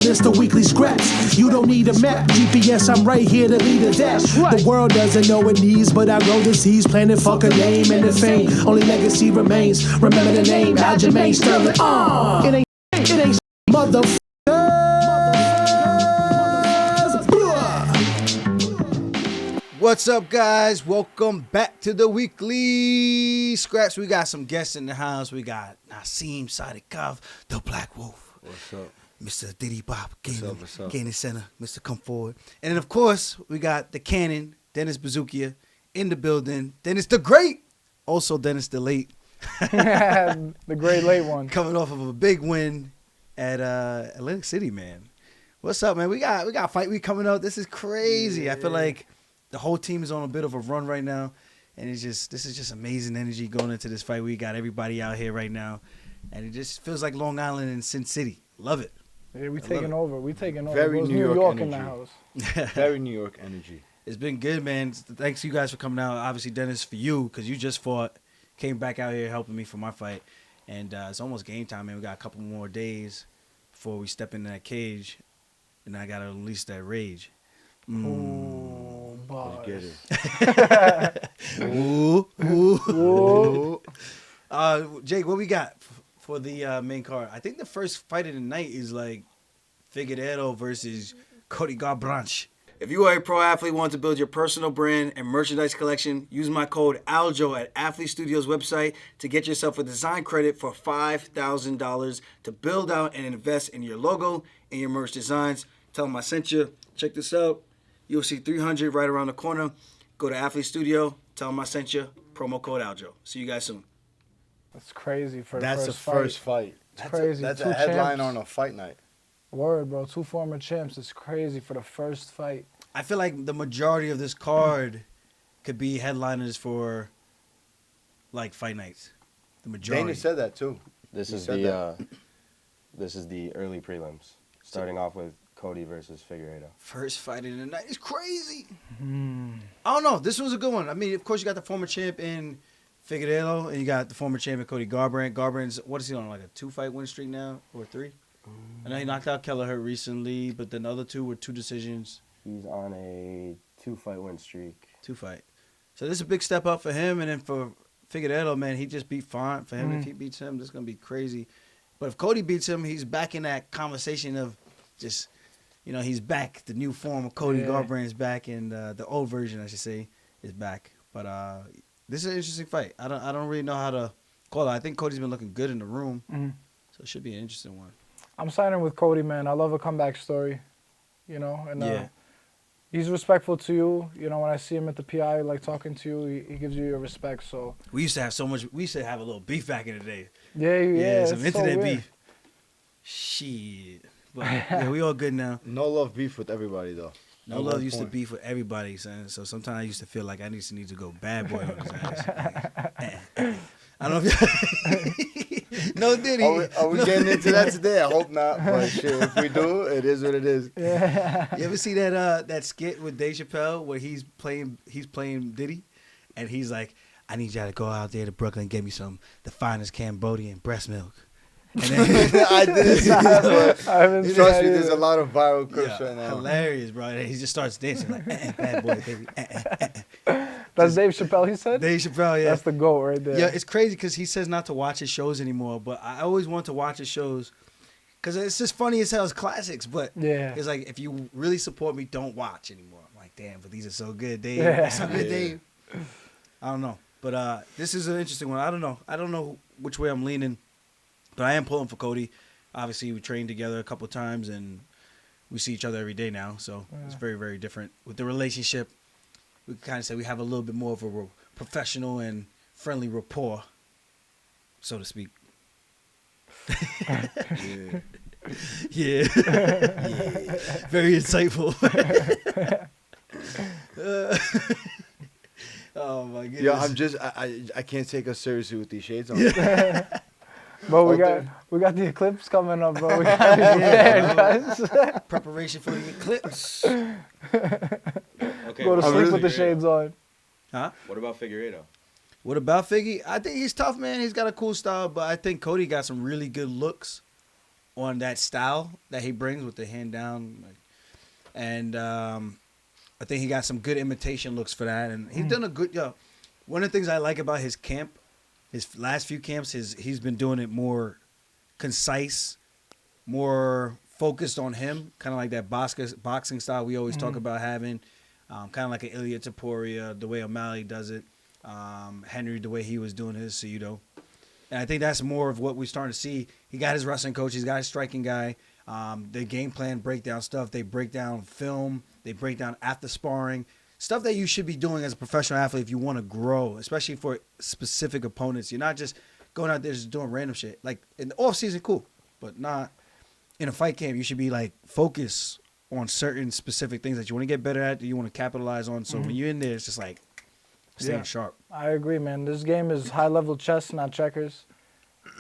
It's the weekly scraps. You don't need a map. GPS, I'm right here to lead the dash. Right. The world doesn't know it needs, but I grow the seeds, planting fuck a name and the fame. Only legacy remains. Remember the name, Aljamain Sterling. It ain't motherfuckers. What's up, guys? Welcome back to the weekly scraps. We got some guests in the house. We got Nazim, Sadykhov, the Black Wolf. What's up? Mr. Diddy Bop, What's up? Gaining Center, Mr. Come Forward. And then, of course, we got the Cannon, Dennis Buzukja, in the building. Dennis the Great, also Dennis the Late. The great late one. Coming off of a big win at Atlantic City, man. What's up, man? We got fight week coming up. This is crazy. Yeah. I feel like the whole team is on a bit of a run right now. And this is just amazing energy going into this fight. We got everybody out here right now. And it just feels like Long Island and Sin City. Love it. Yeah, we taking over. We taking over. Very New York energy. In the house. Very New York energy. It's been good, man. Thanks to you guys for coming out. Obviously, Dennis, for you, because you just fought, came back out here helping me for my fight. And it's almost game time, man. We got a couple more days before we step in that cage. And I got to release that rage. Ooh, boss. Let's get it. Ooh. Jake, what we got for the main card? I think the first fight of the night is like Figuereido versus Cody Garbrandt. If you are a pro athlete, want to build your personal brand and merchandise collection, use my code Aljo at Athlete Studios website to get yourself a design credit for $5,000 to build out and invest in your logo and your merch designs. Tell them I sent you. Check this out. UFC 300 right around the corner. Go to Athlete Studio. Tell them I sent you. Promo code Aljo. See you guys soon. That's crazy for the That's first the fight. first fight. It's crazy. That's Two a headline champs. on a fight night. Word, bro. Two former champs. It's crazy for the first fight. I feel like the majority of this card could be headliners for like fight nights. The majority. Dana said that too. This is the early prelims, starting off with Cody versus Figuereido. First fight of the night is crazy. I don't know. This was a good one. I mean, of course, you got the former champ in Figueiredo, and you got the former champion Cody Garbrandt. Garbrandt's, what is he on, like a 2-fight win streak now, or 3? I know he knocked out Kelleher recently, but then the other 2 were 2 decisions. He's on a 2-fight win streak. 2-fight. So this is a big step up for him, and then for Figueiredo, man, he just beat Font. For him, if he beats him, this is going to be crazy. But if Cody beats him, he's back in that conversation of just, you know, he's back. The new form of Cody Garbrandt is back, and the old version, I should say, is back. But this is an interesting fight. I don't really know how to call it. I think Cody's been looking good in the room, so it should be an interesting one. I'm signing with Cody, man. I love a comeback story, you know. And Yeah. he's respectful to you. You know, when I see him at the PI, like talking to you, he gives you your respect. So We used to have so much. We used to have a little beef back in the day. yeah, Some it's internet so weird. beef. Shit. But yeah, we all good now. No love beef with everybody though. No At love one used to point. beef with everybody, son. So sometimes I used to feel like I need to go bad boy on his ass. I don't know if no, did he? Are we getting into that today? I hope not. But shit, if we do, it is what it is. You ever see that skit with Dave Chappelle where he's playing Diddy, and he's like, "I need y'all to go out there to Brooklyn and get me the finest Cambodian breast milk." And then, I didn't see this, I haven't but seen trust that me, there's either. a lot of viral clips right now. hilarious, bro. And he just starts dancing like, "Bad boy, baby." That's Dave Chappelle, he said? Dave Chappelle, yeah. That's the GOAT right there. Yeah, it's crazy because he says not to watch his shows anymore, but I always want to watch his shows because it's just funny as hell. It's classics, but Yeah. it's like if you really support me, don't watch anymore. I'm like, damn, but these are so good, Dave. Yeah. So good, Dave. I don't know, but this is an interesting one. I don't know which way I'm leaning, but I am pulling for Cody. Obviously, we trained together a couple of times, and we see each other every day now, so it's very, very different with the relationship. We kind of say we have a little bit more of a professional and friendly rapport, so to speak. Yeah. Very insightful. Oh my goodness. Yo, I can't take us seriously with these shades on. Bro, we got the eclipse coming up, bro. We got to be prepared, guys. Preparation for the eclipse. Okay. Go to sleep really? with the shades on. Huh? What about Figuereido? What about Figgy? I think he's tough, man. He's got a cool style, but I think Cody got some really good looks on that style that he brings with the hand down, and I think he got some good imitation looks for that, and he's done a good job. One of the things I like about his camp, his last few camps, he's been doing it more concise, more focused on him, kind of like that boxing style we always talk about having, kind of like an Ilya Taporia, the way O'Malley does it, Henry, the way he was doing his pseudo. And I think that's more of what we're starting to see. He got his wrestling coach. He's got his striking guy. The game plan breakdown stuff. They break down film. They break down after sparring. Stuff that you should be doing as a professional athlete if you want to grow, especially for specific opponents. You're not just going out there just doing random shit. Like, in the off-season, cool. But not in a fight camp. You should be, like, focused on certain specific things that you want to get better at, that you want to capitalize on. So when you're in there, it's just like staying sharp. I agree, man. This game is high-level chess, not checkers.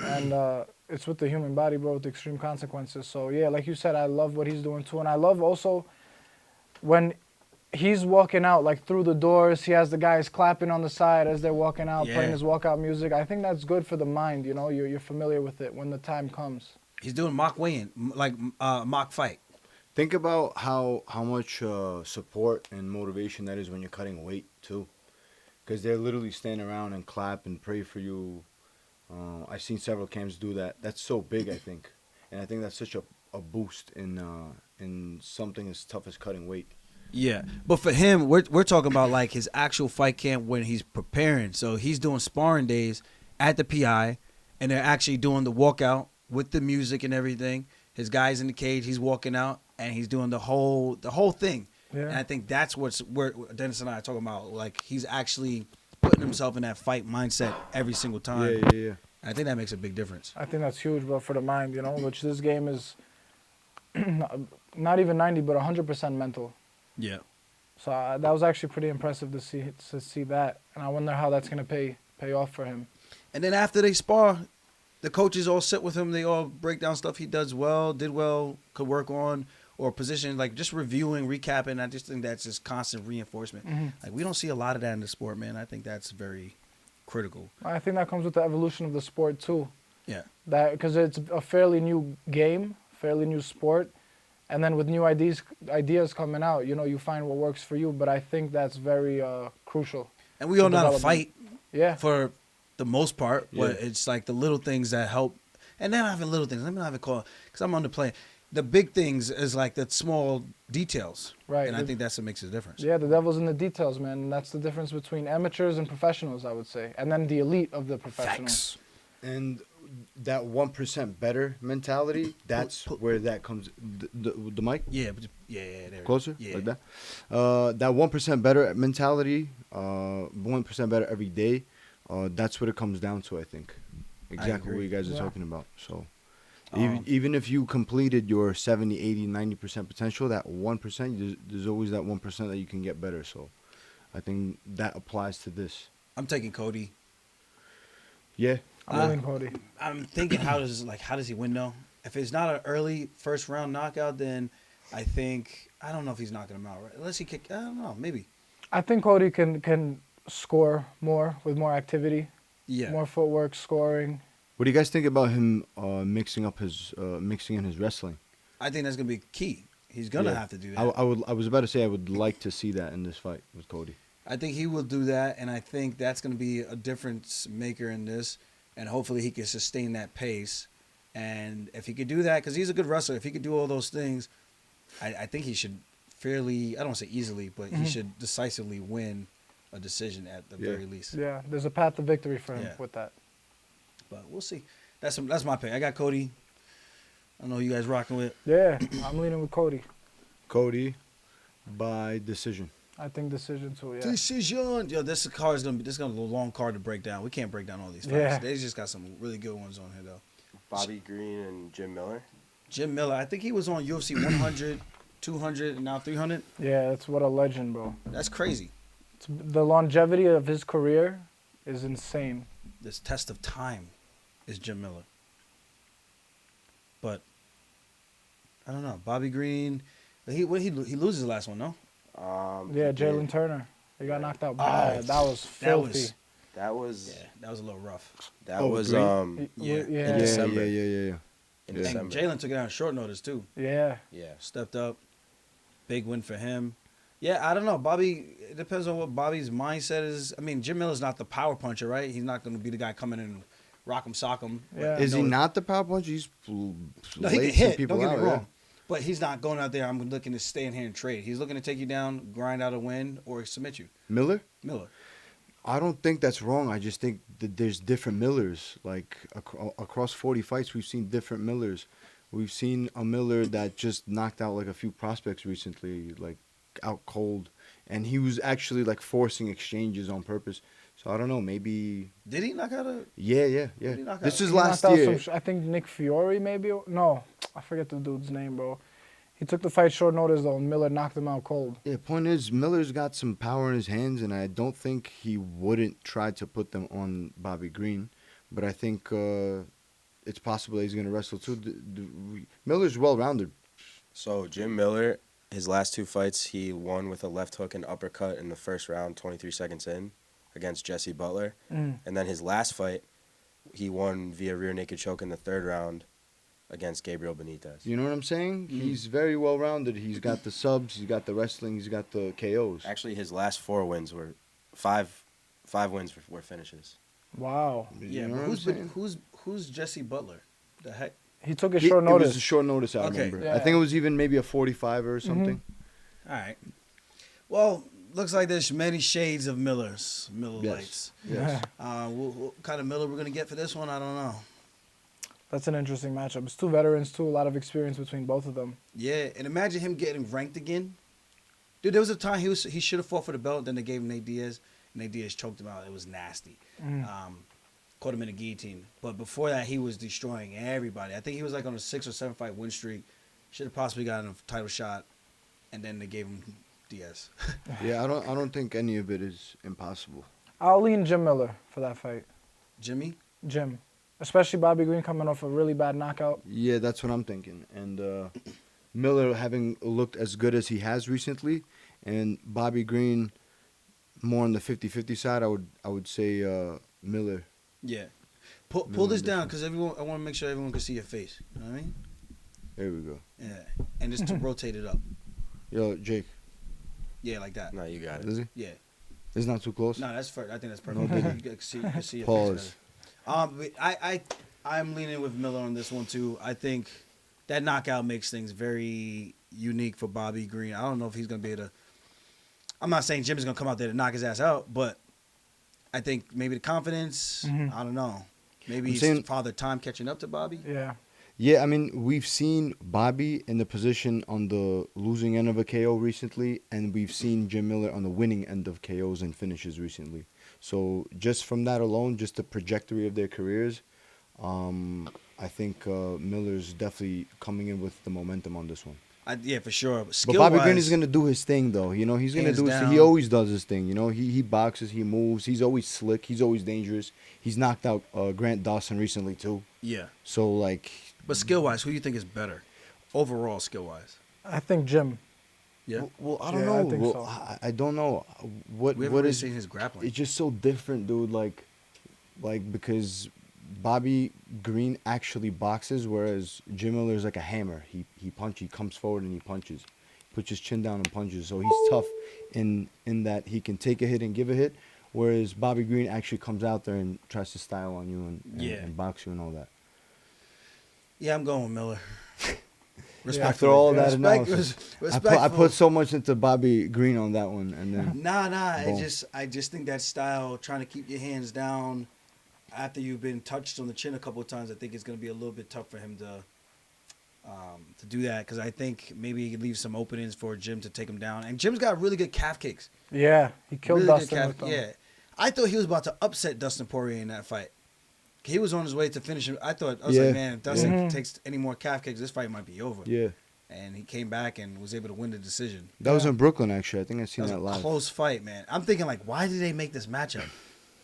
And it's with the human body, bro, with extreme consequences. So, yeah, like you said, I love what he's doing, too. And I love also when he's walking out, like, through the doors, he has the guys clapping on the side as they're walking out, playing his walkout music. I think that's good for the mind, you know? You're familiar with it when the time comes. He's doing mock weigh-in, like mock fight. Think about how much support and motivation that is when you're cutting weight, too. Because they're literally standing around and clap and pray for you. I've seen several camps do that. That's so big, I think. And I think that's such a boost in something as tough as cutting weight. Yeah, but for him, we're talking about like his actual fight camp when he's preparing. So he's doing sparring days at the PI, and they're actually doing the walkout with the music and everything. His guy's in the cage, he's walking out, and he's doing the whole thing. Yeah. And I think that's where Dennis and I are talking about. Like, he's actually putting himself in that fight mindset every single time. Yeah. I think that makes a big difference. I think that's huge, bro, for the mind, you know, which this game is not even 90, but 100% mental. Yeah. So that was actually pretty impressive to see that, and I wonder how that's gonna pay off for him. And then after they spar, the coaches all sit with him. They all break down stuff he does well, did well, could work on, or position, like just reviewing, recapping. I just think that's just constant reinforcement. Like, we don't see a lot of that in the sport, man. I think that's very critical. I think that comes with the evolution of the sport too. Yeah. That because it's a fairly new game, fairly new sport. And then with new ideas coming out, you know, you find what works for you. But I think that's very crucial. And we all know how to fight for the most part. But it's like the little things that help. And then I have little things. Let me not even call it, because I'm underplaying. The big things is like the small details. Right. And I think that's what makes a difference. Yeah, the devil's in the details, man. And that's the difference between amateurs and professionals, I would say. And then the elite of the professionals. Facts. And that 1% better mentality, that's where that comes. The mic? Yeah, there. Closer? Yeah. Like that? That 1% better mentality, 1% better every day, that's what it comes down to, I think. Exactly what you guys are talking about. So even if you completed your 70, 80, 90% potential, that 1%, there's always that 1% that you can get better. So I think that applies to this. I'm taking Cody. Yeah. I'm Cody. I'm thinking, how does he win though? If it's not an early first round knockout, then I don't know if he's knocking him out, right? Unless he kick, I don't know, maybe. I think Cody can score more with more activity. Yeah. More footwork, scoring. What do you guys think about him mixing in his wrestling? I think that's gonna be key. He's gonna have to do that. I was about to say I would like to see that in this fight with Cody. I think he will do that, and I think that's gonna be a difference maker in this. And hopefully he can sustain that pace. And if he could do that, because he's a good wrestler, if he could do all those things, I think he should fairly, I don't want to say easily, but he should decisively win a decision at the very least. Yeah, there's a path to victory for him with that. But we'll see. That's my pick. I got Cody. I don't know who you guys rocking with. Yeah, I'm leaning with Cody. Cody by decision. I think decision too, yeah. Decision. Yo, this card's gonna be a long card to break down. We can't break down all these fights. Yeah. They just got some really good ones on here though. Bobby Green and Jim Miller. Jim Miller, I think he was on UFC 100, 200, and now 300. Yeah, that's what a legend, bro. That's crazy. The longevity of his career is insane. This test of time is Jim Miller. But I don't know. Bobby Green, he loses the last one, no? Yeah, Jalen Turner. He got knocked out bad. That was filthy. That was a little rough. That was yeah. Yeah. in Yeah. And December. Jalen took it out on short notice too. Yeah. Yeah. Stepped up. Big win for him. Yeah, I don't know. Bobby, it depends on what Bobby's mindset is. I mean, Jim Miller's not the power puncher, right? He's not going to be the guy coming in and rock him, sock him. Yeah. Is he No, not the power puncher? He's No, he laid can some hit. people Don't get me out, yeah. wrong. But he's not going out there, I'm looking to stay in here and trade. He's looking to take you down, grind out a win, or submit you. Miller? Miller. I don't think that's wrong. I just think that there's different Millers. Like across 40 fights, we've seen different Millers. We've seen a Miller that just knocked out like a few prospects recently, like out cold, and he was actually like forcing exchanges on purpose. So I don't know. Maybe. Did he knock out a... Yeah. Did he knock This out- is He last knocked out year. I think Nick Fiore maybe. No, I forget the dude's name, bro. He took the fight short notice though, and Miller knocked him out cold. Yeah, point is, Miller's got some power in his hands, and I don't think he wouldn't try to put them on Bobby Greene. But I think it's possible that he's going to wrestle too. Miller's well-rounded. So Jim Miller, his last 2 fights, he won with a left hook and uppercut in the first round, 23 seconds in, against Jesse Butler. And then his last fight, he won via rear naked choke in the 3rd round against Gabriel Benitez. You know what I'm saying? He's very well-rounded. He's got the subs, he's got the wrestling, he's got the KOs. Actually, his last 4 wins were 5 wins were finishes. Wow. Yeah, You know but what I'm saying? who's Jesse Butler? The heck? He took it It short was a notice. short notice, I Okay. remember. Yeah. I think it was even maybe a 45 or something. All right. Well, looks like there's many shades of Miller Yes. lights. Yes. What kind of Miller we're going to get for this one, I don't know. That's an interesting matchup. It's 2 veterans, too. A lot of experience between both of them. Yeah, and imagine him getting ranked again. Dude, there was a time he should have fought for the belt. Then they gave him Nate Diaz. Nate Diaz choked him out. It was nasty. Caught him in a guillotine. But before that, he was destroying everybody. I think he was like on a 6 or 7 fight win streak. Should have possibly gotten a title shot. And then they gave him Diaz. Yeah, I don't think any of it is impossible. I'll lean Jim Miller for that fight. Jimmy? Jim. Especially Bobby Greene coming off a really bad knockout. Yeah, that's what I'm thinking. And Miller having looked as good as he has recently, and Bobby Greene more on the 50-50 side, I would say Miller. Yeah. Pull this down because I want to make sure everyone can see your face. You know what I mean? There we go. Yeah. And just to rotate it up. Yo, Jake, Yeah, like that. No, you got it. is he? Yeah. It's not too close? No, that's fair. I think that's No, perfect. You can see your Pause. face better. But I'm leaning with Miller on this one too. I think that knockout makes things very unique for Bobby Greene. I don't know if he's gonna be able to. I'm not saying Jimmy's gonna come out there to knock his ass out, but I think maybe the confidence. I don't know. Maybe I'm he's saying- father time catching up to Bobby. Yeah. Yeah, I mean, we've seen Bobby in the position on the losing end of a KO recently, and we've seen Jim Miller on the winning end of KOs and finishes recently. So just from that alone, just the trajectory of their careers, I think Miller's definitely coming in with the momentum on this one. Yeah, for sure. But Bobby Greene is gonna do his thing, though. You know, he's gonna Hands do his thing. down. He always does his thing. You know, he boxes, he moves. He's always slick. He's always dangerous. He's knocked out Grant Dawson recently too. Yeah, So like, but skill wise, who do you think is better overall skill wise? I think Jim. Yeah, well, I don't Yeah, know. I think Well, so. I don't know what we haven't what really is. seen his grappling. It's just so different, dude. Like because Bobby Greene actually boxes, whereas Jim Miller's like a hammer. He comes forward and he punches, puts his chin down and punches. So he's tough in that he can take a hit and give a hit, whereas Bobby Greene actually comes out there and tries to style on you and box you and all that. Yeah, I'm going with Miller. After all that Respect- analysis, I respectful. put so much into Bobby Greene on that one, and then Nah. Boom. I just think that style, trying to keep your hands down after you've been touched on the chin a couple of times, I think it's going to be a little bit tough for him to do that because I think maybe he leaves some openings for Jim to take him down. And Jim's got really good calf kicks. Yeah. He killed Really good Dustin with them. Yeah, I thought he was about to upset Dustin Poirier in that fight. He was on his way to finish him. I was Yeah. like, man, if Dustin takes any more calf kicks, this fight might be over. yeah, And he came back and was able to win the decision. that was in Brooklyn actually. I think I seen That that was a live. close fight, man. I'm thinking like, why did they make this matchup?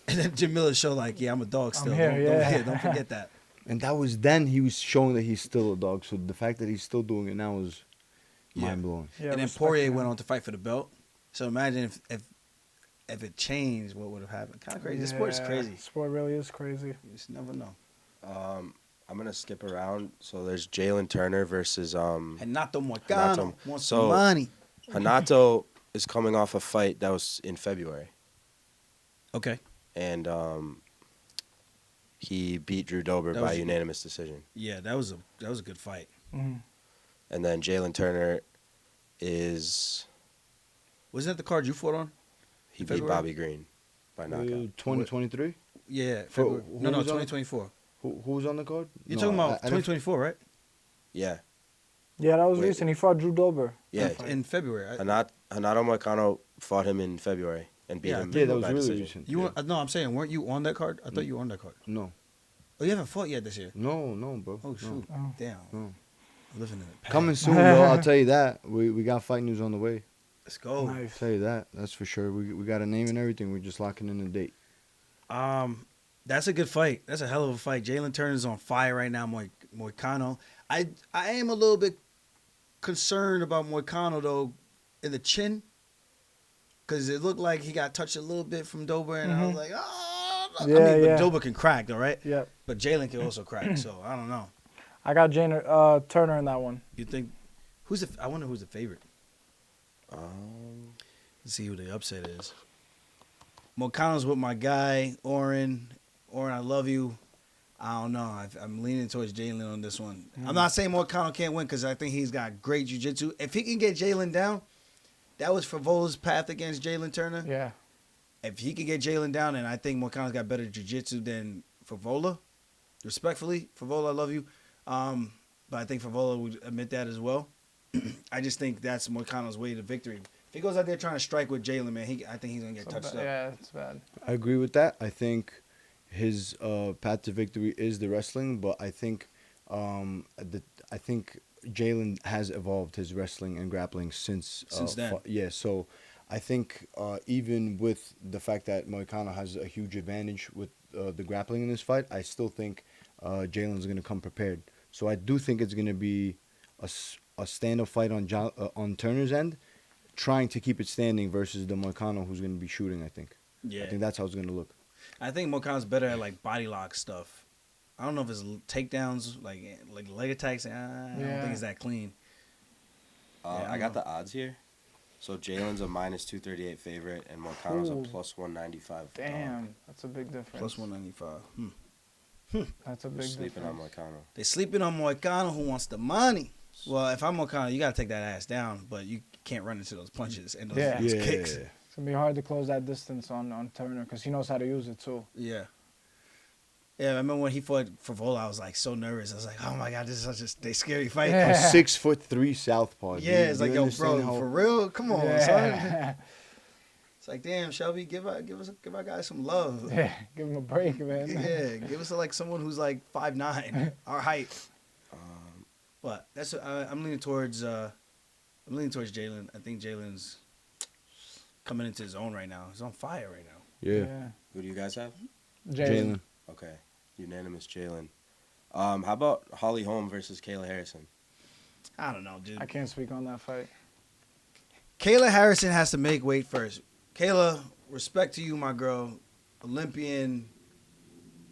And then Jim Miller showed like, yeah, I'm a dog still. here, yeah. Don't forget that. And that was then he was showing that he's still a dog. So the fact that he's still doing it now is Yeah. mind blowing. Yeah, And then respect Poirier him. went on to fight for the belt. So imagine if it changed, what would have happened? Kind of crazy. The sport's Yeah, crazy. Sport really is crazy. You just never know. I'm gonna skip around. So there's Jalen Turner versus Renato Moicano Renato. wants So- some money. Renato is coming off a fight that was in February, Okay. and he beat Drew Dober That by was- unanimous decision. Yeah, that was a good fight. Mhm. And then Jalen Turner is Wasn't that the card you fought on? he beat February? Bobby Green by knockout. 2023. Yeah. For- February. who No, was on- 2024. Who was on the card? You're No, talking about I didn't- 2024, right? Yeah, Yeah, that was Wait. recent. He fought Drew Dober. yeah. In February. Renato Moicano fought him in February and beat Yeah, him Yeah, that was by really decision. recent. You yeah. were, no, I'm saying, weren't you on that card? I thought you were on that card. No, Oh, you haven't fought yet this year. no, bro. Oh No. shoot! Oh. Damn. No. I'm living in the past. Coming soon, though. I'll tell you that. We got fight news on the way. Let's go. Nice. Tell you that. That's for sure. We got a name and everything. We're just locking in a date. That's a good fight. That's a hell of a fight. Jalen Turner's on fire right now. Moicano. I am a little bit concerned about Moicano though, in the chin, because it looked like he got touched a little bit from Dober, and I was like, oh. I Yeah, mean, yeah. but Dober can crack though, right? Yep. But Jalen can also crack. So I don't know. I got Turner in that one. You think I wonder who's the favorite. Um, Let's see who the upset is. Moicano's with my guy, Oren. Oren, I love you. I don't know. I'm leaning towards Jalen on this one. I'm not saying Moicano can't win because I think he's got great jiu-jitsu. If he can get Jalen down, that was Favola's path against Jalen Turner. Yeah. If he can get Jalen down, and I think Moicano's got better jiu-jitsu than Favola. Respectfully, Favola, I love you. But I think Favola would admit that as well. I just think that's Moicano's way to victory. If he goes out there trying to strike with Jalen, man, I think he's going to get touched up. Yeah, it's bad. I agree with that. I think his path to victory is the wrestling, but I think Jalen has evolved his wrestling and grappling since then. Yeah, so I think even with the fact that Moicano has a huge advantage with the grappling in this fight, I still think Jalen's going to come prepared. So I do think it's going to be a stand-up fight on Turner's end, trying to keep it standing versus the Moicano who's going to be shooting, I think. Yeah. I think that's how it's going to look. I think Moicano's better at like body lock stuff. I don't know if it's takedowns, like leg attacks. I don't Yeah. think it's that clean. Yeah, I got the odds here. So Jalen's a -238 favorite, and Moicano's Ooh. a +195. Damn, that's a big difference. Plus 195. That's a We're big sleeping on difference. Moicano. They sleeping on Moicano who wants the money. Well, if I'm Moicano, you got to take that ass down, but you can't run into those punches and those, Yeah. those kicks. It's gonna be hard to close that distance on Turner because he knows how to use it too. Yeah. Yeah, I remember when he fought Favola, I was like so nervous. I was like, oh my God, this is such a scary fight. Yeah. A 6'3" southpaw. Yeah, it's Do like, you yo, understand bro, how- for real? Come on, son. Yeah. It's like, damn, Shelby, give our guy some love. Yeah, give him a break, man. Yeah, give us like someone who's like 5'9", our height. But that's I'm leaning towards Jalen. I think Jalen's coming into his own right now. He's on fire right now. Yeah. Who do you guys have? Jalen. Okay, unanimous Jalen. How about Holly Holm versus Kayla Harrison? I don't know, dude. I can't speak on that fight. Kayla Harrison has to make weight first. Kayla, respect to you, my girl. Olympian,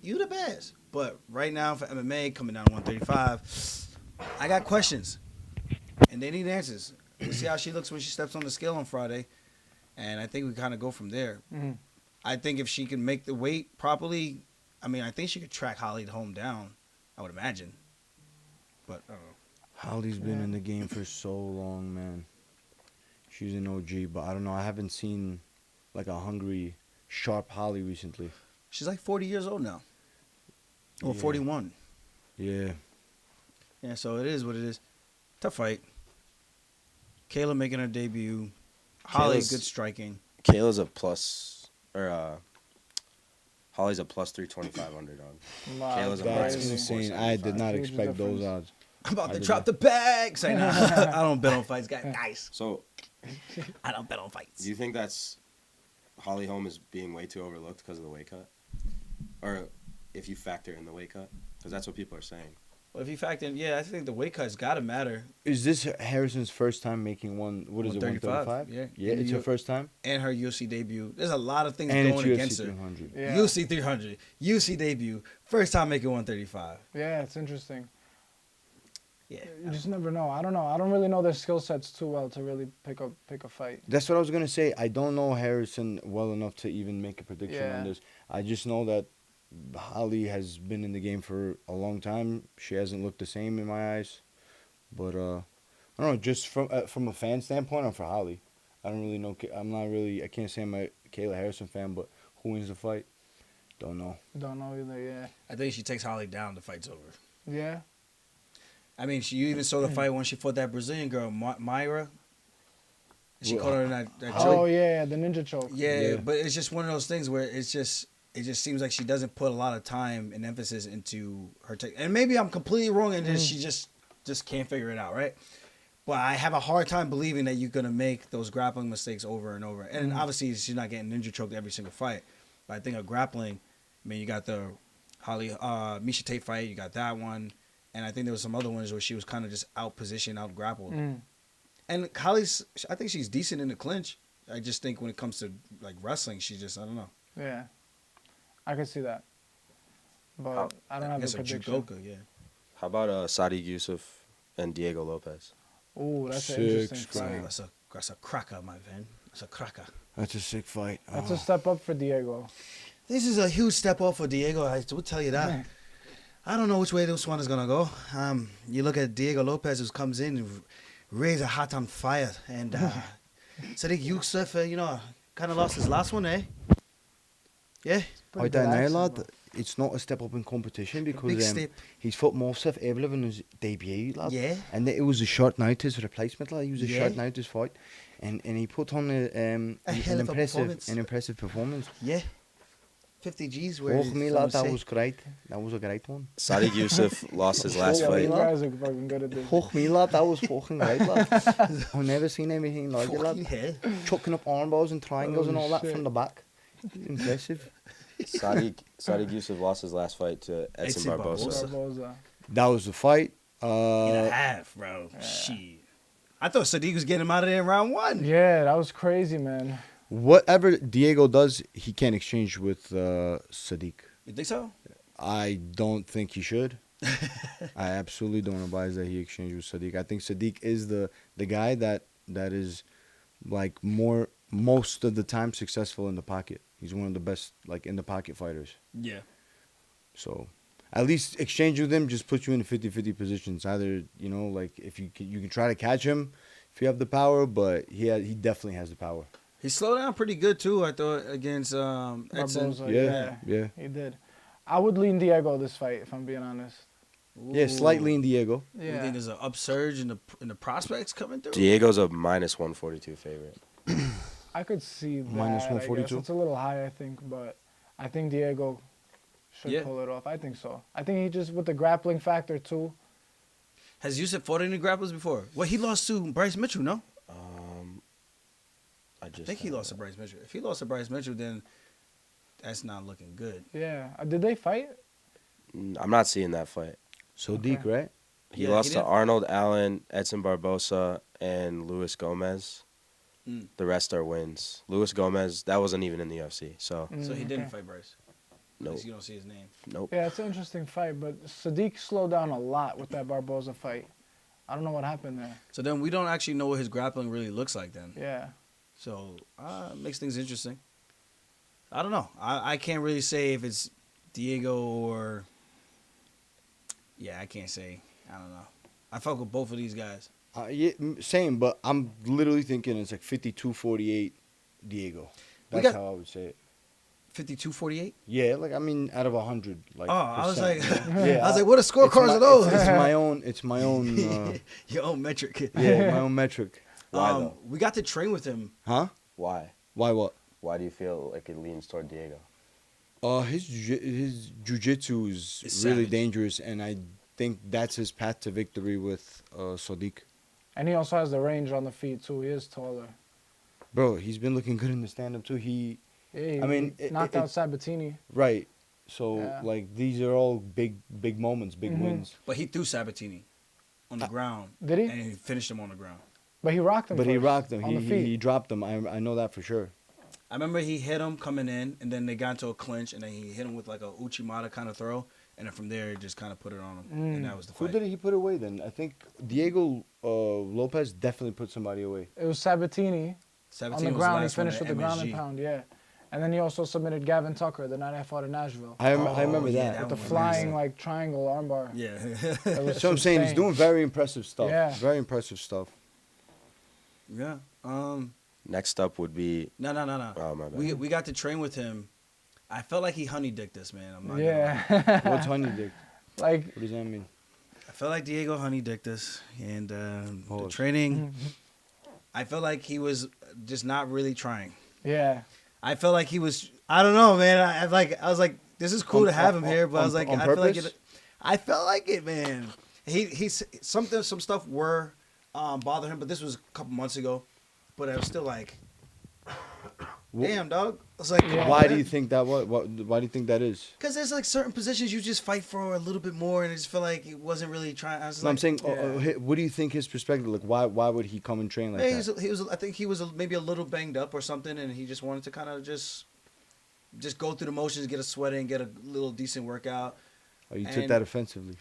you the best. But right now for MMA, coming down to 135, I got questions. And they need answers. We'll see how she looks when she steps on the scale on Friday. And I think we kind of go from there. Mhm. I think if she can make the weight properly, I mean, I think she could track Holly Holm down, I would imagine. But I don't know. Holly's been in the game for so long, man. She's an OG, but I don't know. I haven't seen like a hungry, sharp Holly recently. She's like 40 years old now. Or Yeah. 41. Yeah. Yeah, so it is what it is. Tough fight. Kayla making her debut. Holly, Kayla's- good striking. Kayla's a Holly's a +325 underdog. Wow, Kayla's a That's minus insane. 475. I did not Huge expect those difference. odds. I'm about I to did drop not. the bag. Say, nah, I don't bet on fights, guys. So, I don't bet on fights. do you think that's Holly Holm is being way too overlooked because of the weight cut, or if you factor in the weight cut, because that's what people are saying? Well, if you factor in, I think the weight cut's got to matter. Is this Harrison's first time making what is it, 135? Yeah. Yeah, it's her first time? And her UFC debut. There's a lot of things And going it's against UFC her. 300. Yeah. UFC 300, UFC debut, first time making 135. Yeah, it's interesting. Yeah. You just never know. I don't know. I don't really know their skill sets too well to really pick a fight. That's what I was going to say. I don't know Harrison well enough to even make a prediction on this. I just know that Holly has been in the game for a long time. She hasn't looked the same in my eyes. But, I don't know, just from a fan standpoint, I'm for Holly. I don't really know. I can't say I'm a Kayla Harrison fan, but who wins the fight? Don't know. Don't know either, yeah. I think she takes Holly down, the fight's over. Yeah? I mean, you even saw the fight when she fought that Brazilian girl, Myra. She caught her in that choke. Oh, yeah, the ninja choke. Yeah, but it's just one of those things where it just seems like she doesn't put a lot of time and emphasis into her take. And maybe I'm completely wrong and she just can't figure it out, right? But I have a hard time believing that you're going to make those grappling mistakes over and over. And obviously, she's not getting ninja choked every single fight. But I think of grappling, I mean, you got the Holly, Miesha Tate fight, you got that one. And I think there was some other ones where she was kind of just out-positioned, out-grappled. And Holly's, I think she's decent in the clinch. I just think when it comes to, like, wrestling, she just, I don't know. Yeah. I can see that. But I don't have a prediction. Judoka, yeah. How about Sadiq Yusuf and Diego Lopez? Ooh, that's an Sick interesting fight. fight. That's a cracker, my man. That's a cracker. That's a sick fight. That's a step up for Diego. This is a huge step up for Diego. I will tell you that. I don't know which way this one is gonna go. You look at Diego Lopez, who comes in and raise a hat on fire, and Sadiq Yusuf, kind of lost his last one, eh? Yeah. I don't know, lad. It's not a step up in competition Big because step. he's fought Mosef Evlev in his debut, lad. Yeah. And it was a short notice replacement, lad. It was a Yeah. short notice fight, and he put on an hell of a performance. impressive performance. Yeah. 50 G's where Oh, me, lad, that was great. That was a great one. Sadiq Yusuf lost his last Yeah, fight. you guys are fucking good at this. Oh, me, lad, that was fucking great, lad. I've never seen anything like it, fucking lad. hell. Chucking up arm bars and triangles and all that shit. from the back. Impressive. Sadiq Yusuf lost his last fight to Edson Edson Barbosa. Barbosa. Barbosa. That was the fight. In a half, bro. Shit. I thought Sadiq was getting him out of there in round one. Yeah, that was crazy, man. Whatever Diego does, he can't exchange with Sadiq. You think so? I don't think he should. I absolutely don't advise that he exchange with Sadiq. I think Sadiq is the guy that is like most of the time successful in the pocket. He's one of the best like in the pocket fighters. Yeah. So at least exchange with him just puts you in a 50-50 positions. Either, like if you can try to catch him if you have the power, but he definitely has the power. He slowed down pretty good, too, I thought, against Edson. Barbosa, Yeah. He did. I would lean Diego this fight, if I'm being honest. Yeah, slightly in Diego. You think there's an upsurge in the prospects coming through? Diego's a minus 142 favorite. I could see that. Minus I guess. 142? It's a little high, I think, but I think Diego should pull it off. I think so. I think he just, with the grappling factor, too. Has Yusuf fought any grapplers before? Well, he lost to Bryce Mitchell, no? I think he lost to Bryce Mitchell. If he lost to Bryce Mitchell, then that's not looking good. Yeah. Did they fight? I'm not seeing that fight. Sodiq, right? He Yeah, lost he to did. Arnold Allen, Edson Barbosa, and Luis Gomez. The rest are wins. Luis Gomez, that wasn't even in the UFC, so So he didn't okay. fight Bryce. nope. You don't see his name. Nope. Yeah, it's an interesting fight, but Sadiq slowed down a lot with that Barbosa fight. I don't know what happened there. So then we don't actually know what his grappling really looks like then. Yeah. So it makes things interesting. I don't know. I can't really say if it's Diego or... Yeah, I can't say. I don't know. I fuck with both of these guys. Same, but I'm literally thinking it's like 52-48 Diego. That's how I would say it. 52-48? Yeah, like I mean, out of 100. Like, I was like, yeah, I was like, what are scorecards my, are those? It's my own. Your own metric. Yeah, my own metric. Why though? We got to train with him. Huh? Why? Why what? Why do you feel like it leans toward Diego? His jiu-jitsu is It's really savage. dangerous, and I think that's his path to victory with Sodiq. And he also has the range on the feet, too. He is taller. Bro, he's been looking good in the stand-up too. Yeah, I mean, he knocked out Sabatini. Right. So Yeah. like these are all big moments, big wins. But he threw Sabatini on the ground. Did he? And he finished him on the ground. But he rocked him. But he first, rocked him. on the He feet. dropped him. I know that for sure. I remember he hit him coming in, and then they got into a clinch, and then he hit him with like a Uchimata kind of throw, and then from there he just kind of put it on him, and that was the Who fight. did he put away then? I think Diego Lopez definitely put somebody away. It was Sabatini Sabatini on the was ground. He last one, finished with the ground and MSG. pound. Yeah. And then he also submitted Gavin Tucker the night I fought in Nashville. I remember yeah, that. that With the one was flying nice. like triangle armbar. Yeah. It was So I'm saying he's insane. doing very impressive stuff. Yeah. Very impressive stuff. Yeah. Next up would be No. oh my bad. We got to train with him. I felt like he honey dicked us, man. I'm not gonna lie. Yeah. What's honey dick? Like What does that mean? I felt like Diego honey dicked us, and the Pause. training. I felt like he was just not really trying. yeah. I felt like he was. I don't know, man. I was like, this is cool to have him here, but I was like, on I feel like purpose? I felt like it, man. He's some stuff were bothering him, but this was a couple months ago. But I was still like, damn, dog. I was like, Yeah. Why do you think that? Why do you think that is? Because there's like certain positions you just fight for a little bit more, and I just feel like he wasn't really trying. I was No, like, I'm saying, Yeah. what do you think his perspective? Like, why would he come and train like yeah, that? he was. I think he was maybe a little banged up or something, and he just wanted to kind of just go through the motions, get a sweat in, get a little decent workout. Oh, you took and- that offensively.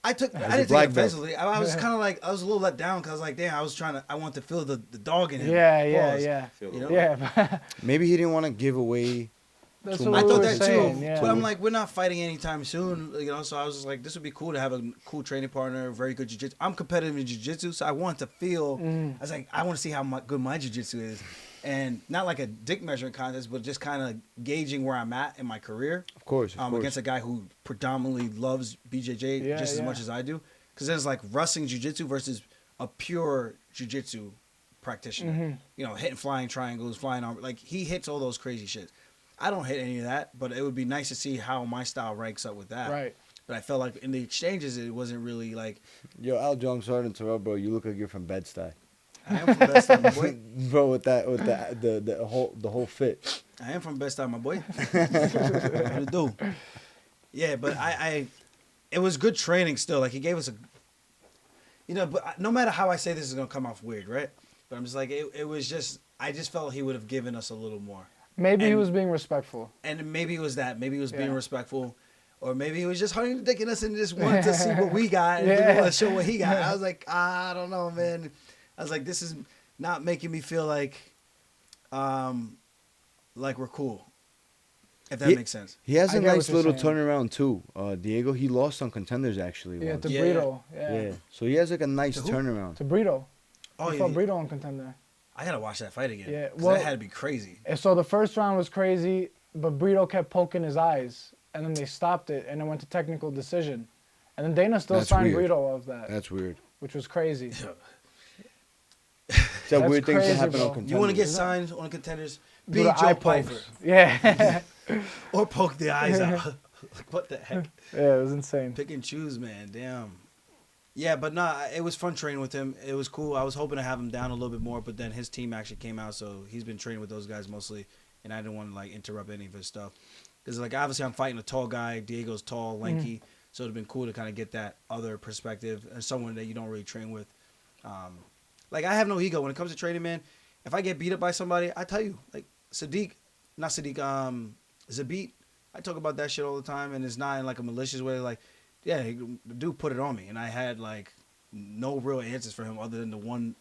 I a didn't take black it belt. offensively. I was kind of like, I was a little let down because I was like, damn, I want to feel the dog in him. Yeah. Pause. Yeah. Feel You the- know? Yeah. Maybe he didn't want to give away. That's Too what I much. we thought were that saying, too, yeah. but I'm like, we're not fighting anytime soon, you know. So I was just like, this would be cool to have a cool training partner, very good jiu-jitsu. I'm competitive in jiu-jitsu, so I want to feel. I was like, I want to see how good my jiu-jitsu is, and not like a dick measuring contest, but just kind of gauging where I'm at in my career. Of course, of course. Against a guy who predominantly loves BJJ Yeah, just as yeah. much as I do, because there's like wrestling jiu-jitsu versus a pure jiu-jitsu practitioner. You know, hitting flying triangles, flying arm. Like he hits all those crazy shit. I don't hit any of that, but it would be nice to see how my style ranks up with that. Right. But I felt like in the exchanges, it wasn't really like. Yo, Aljo, I'm sorry to interrupt, bro. You look like you're from Bed-Stuy. I am from Bed-Stuy, my boy. Bro, with the whole fit. I am from Bed-Stuy, my boy. What to do? Yeah, but it was good training still. Like he gave us a, but no matter how I say this is gonna come off weird, right? But I'm just like it was just I just felt he would have given us a little more, Maybe he And- was being respectful. and maybe it was that. Maybe he was being Yeah. respectful. Or maybe he was just hunting the dick in us and just wanted to see what we got and Yeah. didn't want to show what he got. I was like, I don't know, man. I was like, this is not making me feel like we're cool. If that He- makes sense. He has I a get what nice you're little saying. turnaround too. Diego, he lost on Contenders actually. Yeah, once. to Yeah. Brito. Yeah. Yeah. So he has like a nice To who? turnaround. To Brito. Oh, He yeah. fought Brito on Contender. I gotta watch that fight again. Yeah, 'Cause well- that had to be crazy. And so the first round was crazy, but Brito kept poking his eyes, and then they stopped it, and it went to technical decision. And then Dana still That's signed weird. Brito of that, That's weird. which was crazy. It's that That's weird things that crazy, happen bro. on You Contenders. want to get signed on Contenders? Be Do the Joe eye Piper pokes. Yeah. or poke the eyes out. Like, what the heck? Yeah, it was insane. Pick and choose, man. Damn. Yeah, but nah, it was fun training with him. It was cool. I was hoping to have him down a little bit more, but then his team actually came out, so he's been training with those guys mostly, and I didn't want to like interrupt any of his stuff. Because like obviously I'm fighting a tall guy. Diego's tall, lanky, so it'd been cool to kind of get that other perspective and someone that you don't really train with. Like I have no ego when it comes to training, man. If I get beat up by somebody, I tell you, like Zabit. I talk about that shit all the time, and it's not in like a malicious way. Like, yeah, the dude put it on me, and I had like no real answers for him other than the one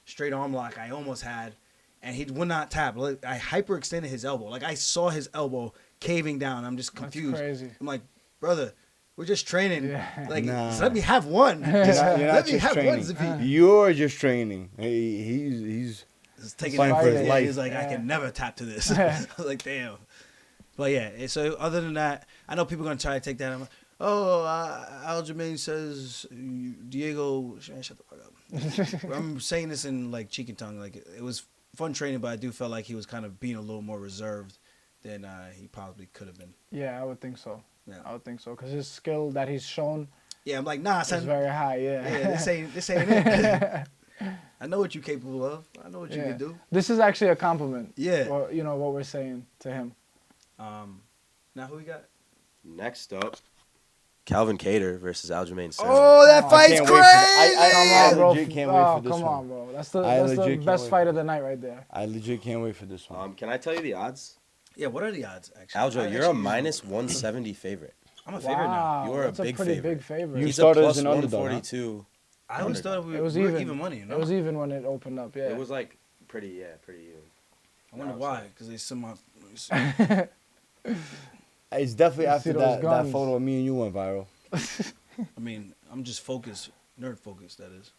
straight arm lock I almost had, and he would not tap. Like, I hyperextended his elbow. Like I saw his elbow caving down. I'm just confused. That's crazy. I'm like, brother, we're just training. Yeah. Like, Nah. just let me have one. You're Just not let me just have one, training. Zabit. You're just training. He's Just taking Fighting that for risk. his Yeah, life. He's like, I Yeah. can never tap to this. I was like, damn. But yeah, so other than that, I know people are gonna try to take that. I'm like, oh, Aljamain says Diego. Man, shut the fuck up. I'm saying this in like cheek and tongue. Like it was fun training, but I do feel like he was kind of being a little more reserved than he probably could have been. Yeah, I would think so. Yeah. I would think so, because his skill that he's shown Yeah, I'm like, nah, is son. very high. Yeah. Yeah, this ain't it. I know what you're capable of. I know what you Yeah. can do. This is actually a compliment. Yeah. Or, what we're saying to him. Now who we got? Next up, Calvin Kattar versus Aljamain. Oh, that fight's can't crazy! wait for Come I on, bro. legit can't wait for this come one. on, bro. That's I the legit can't best wait fight for of the night right there. I legit can't wait for this one. Can I tell you the odds? Yeah, what are the odds, actually? Aljo, you're a minus 170 favorite. I'm a favorite now. Wow, You're a that's big pretty favorite. big favorite. You He's a started plus as an underdog, huh? 142. I always thought we It was were even. money, you know? It was even when it opened up. Yeah. It was like pretty even. I wonder why, because they somehow... It's definitely You after see those that guns. photo of me and you went viral. I mean, I'm just focused, nerd focused, that is.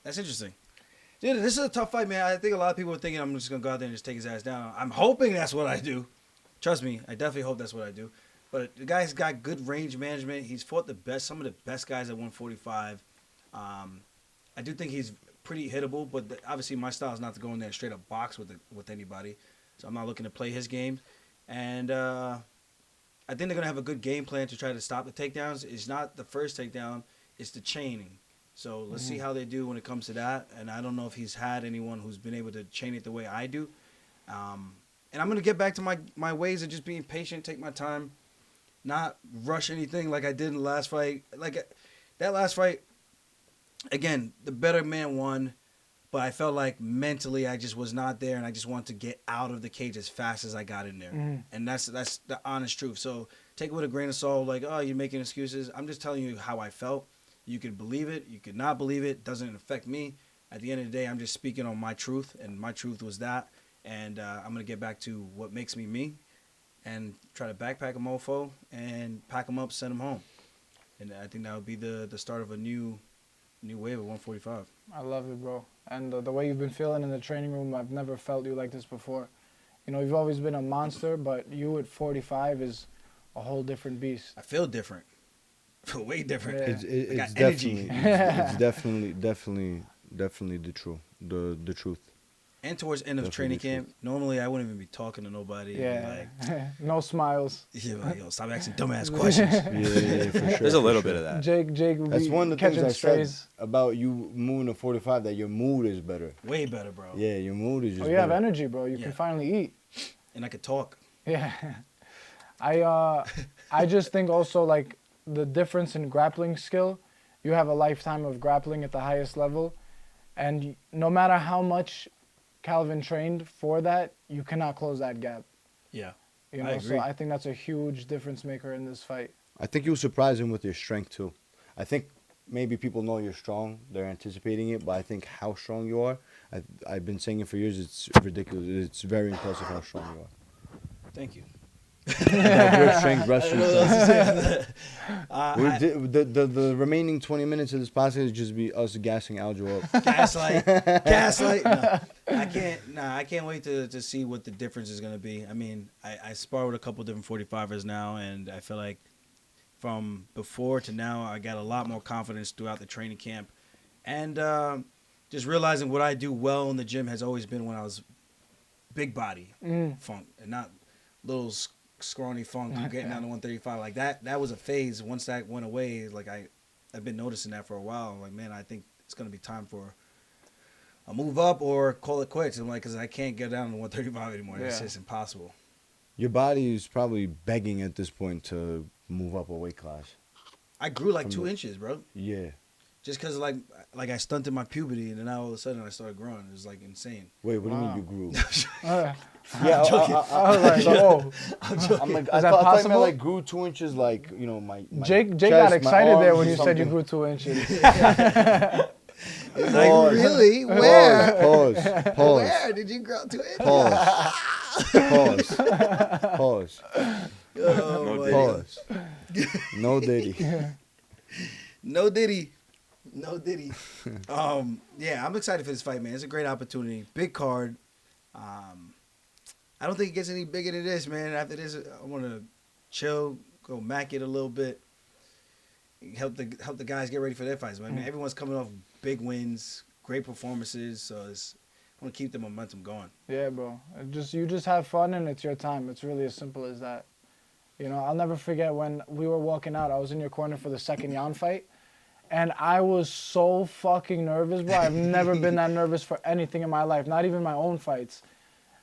That's interesting. Dude, this is a tough fight, man. I think a lot of people are thinking I'm just going to go out there and just take his ass down. I'm hoping that's what I do. Trust me, I definitely hope that's what I do. But the guy's got good range management. He's fought some of the best guys at 145. I do think he's pretty hittable, but obviously my style is not to go in there and straight up box with anybody. So I'm not looking to play his game. And I think they're going to have a good game plan to try to stop the takedowns. It's not the first takedown, it's the chaining. So let's see how they do when it comes to that. And I don't know if he's had anyone who's been able to chain it the way I do. And I'm going to get back to my ways of just being patient, take my time, not rush anything like I did in the last fight. Like that last fight, again, the better man won. But I felt like mentally I just was not there, and I just wanted to get out of the cage as fast as I got in there. And that's the honest truth. So take it with a grain of salt, like, oh, you're making excuses. I'm just telling you how I felt. You could believe it. You could not believe it. Doesn't affect me. At the end of the day, I'm just speaking on my truth, and my truth was that. And I'm going to get back to what makes me me and try to backpack a mofo and pack him up, send him home. And I think that would be the start of a new wave of 145. I love it, bro. And the way you've been feeling in the training room, I've never felt you like this before. You know, you've always been a monster, but you at 45 is a whole different beast. I feel different. Way different. Yeah. It's got definitely, energy. it's definitely the truth. And towards the end of training camp, normally I wouldn't even be talking to nobody. Yeah. Like, No smiles. yeah, like, yo, stop asking dumbass questions. Yeah, for sure. There's a little for bit sure. of that. Jake would That's be one of the catching things I strays. said about you moving to 45, that your mood is better. Way better, bro. Yeah, your mood is just Oh, you have better. energy, bro. You Yeah. can finally eat. And I could talk. Yeah. I just think also, like, the difference in grappling skill, you have a lifetime of grappling at the highest level, and no matter how much Calvin trained for that, you cannot close that gap. Yeah. You I know, agree. so I think that's a huge difference maker in this fight. I think you surprise him with your strength too. I think maybe people know you're strong, they're anticipating it, but I think how strong you are, I've been saying it for years, it's ridiculous. It's very impressive how strong you are. Thank you. About your strength, wrestling. I- The remaining 20 minutes of this podcast is just be us gassing Aljo up. gaslight. No, I can't wait to see what the difference is going to be. I mean, I spar with a couple different 45ers now, and I feel like from before to now, I got a lot more confidence throughout the training camp. And just realizing what I do well in the gym has always been when I was big body funk and not little scrawny funk getting down to 135. Like that was a phase. Once that went away, like I've been noticing that for a while. I'm like, man, I think it's going to be time for a move up or call it quits. I'm like, because I can't get down to 135 anymore. It's Yeah. just impossible. Your body is probably begging at this point to move up a weight class. I grew like 2 inches, bro. Yeah. Just because like I stunted my puberty, and then all of a sudden I started growing. It was like insane. Wait, what do you mean Wow. you grew? Uh, Yeah, I was like, whoa. I'm like, Is I that thought you possible? meant like grew 2 inches, like, you know, my Jake chest, got my excited there arms when or you said you something. grew 2 inches. Like, really? Where? Pause. Where did you grow 2 inches? Pause. Pause. Oh, my God. Pause. No Diddy. No Diddy. No Diddy. Yeah, I'm excited for this fight, man. It's a great opportunity. Big card. I don't think it gets any bigger than this, man. After this, I want to chill, go mack it a little bit, help the guys get ready for their fights. Man. I mean, everyone's coming off big wins, great performances, so I want to keep the momentum going. Yeah, bro. You just have fun and it's your time. It's really as simple as that. You know, I'll never forget when we were walking out. I was in your corner for the second Jan fight, and I was so fucking nervous, bro. I've never been that nervous for anything in my life, not even my own fights.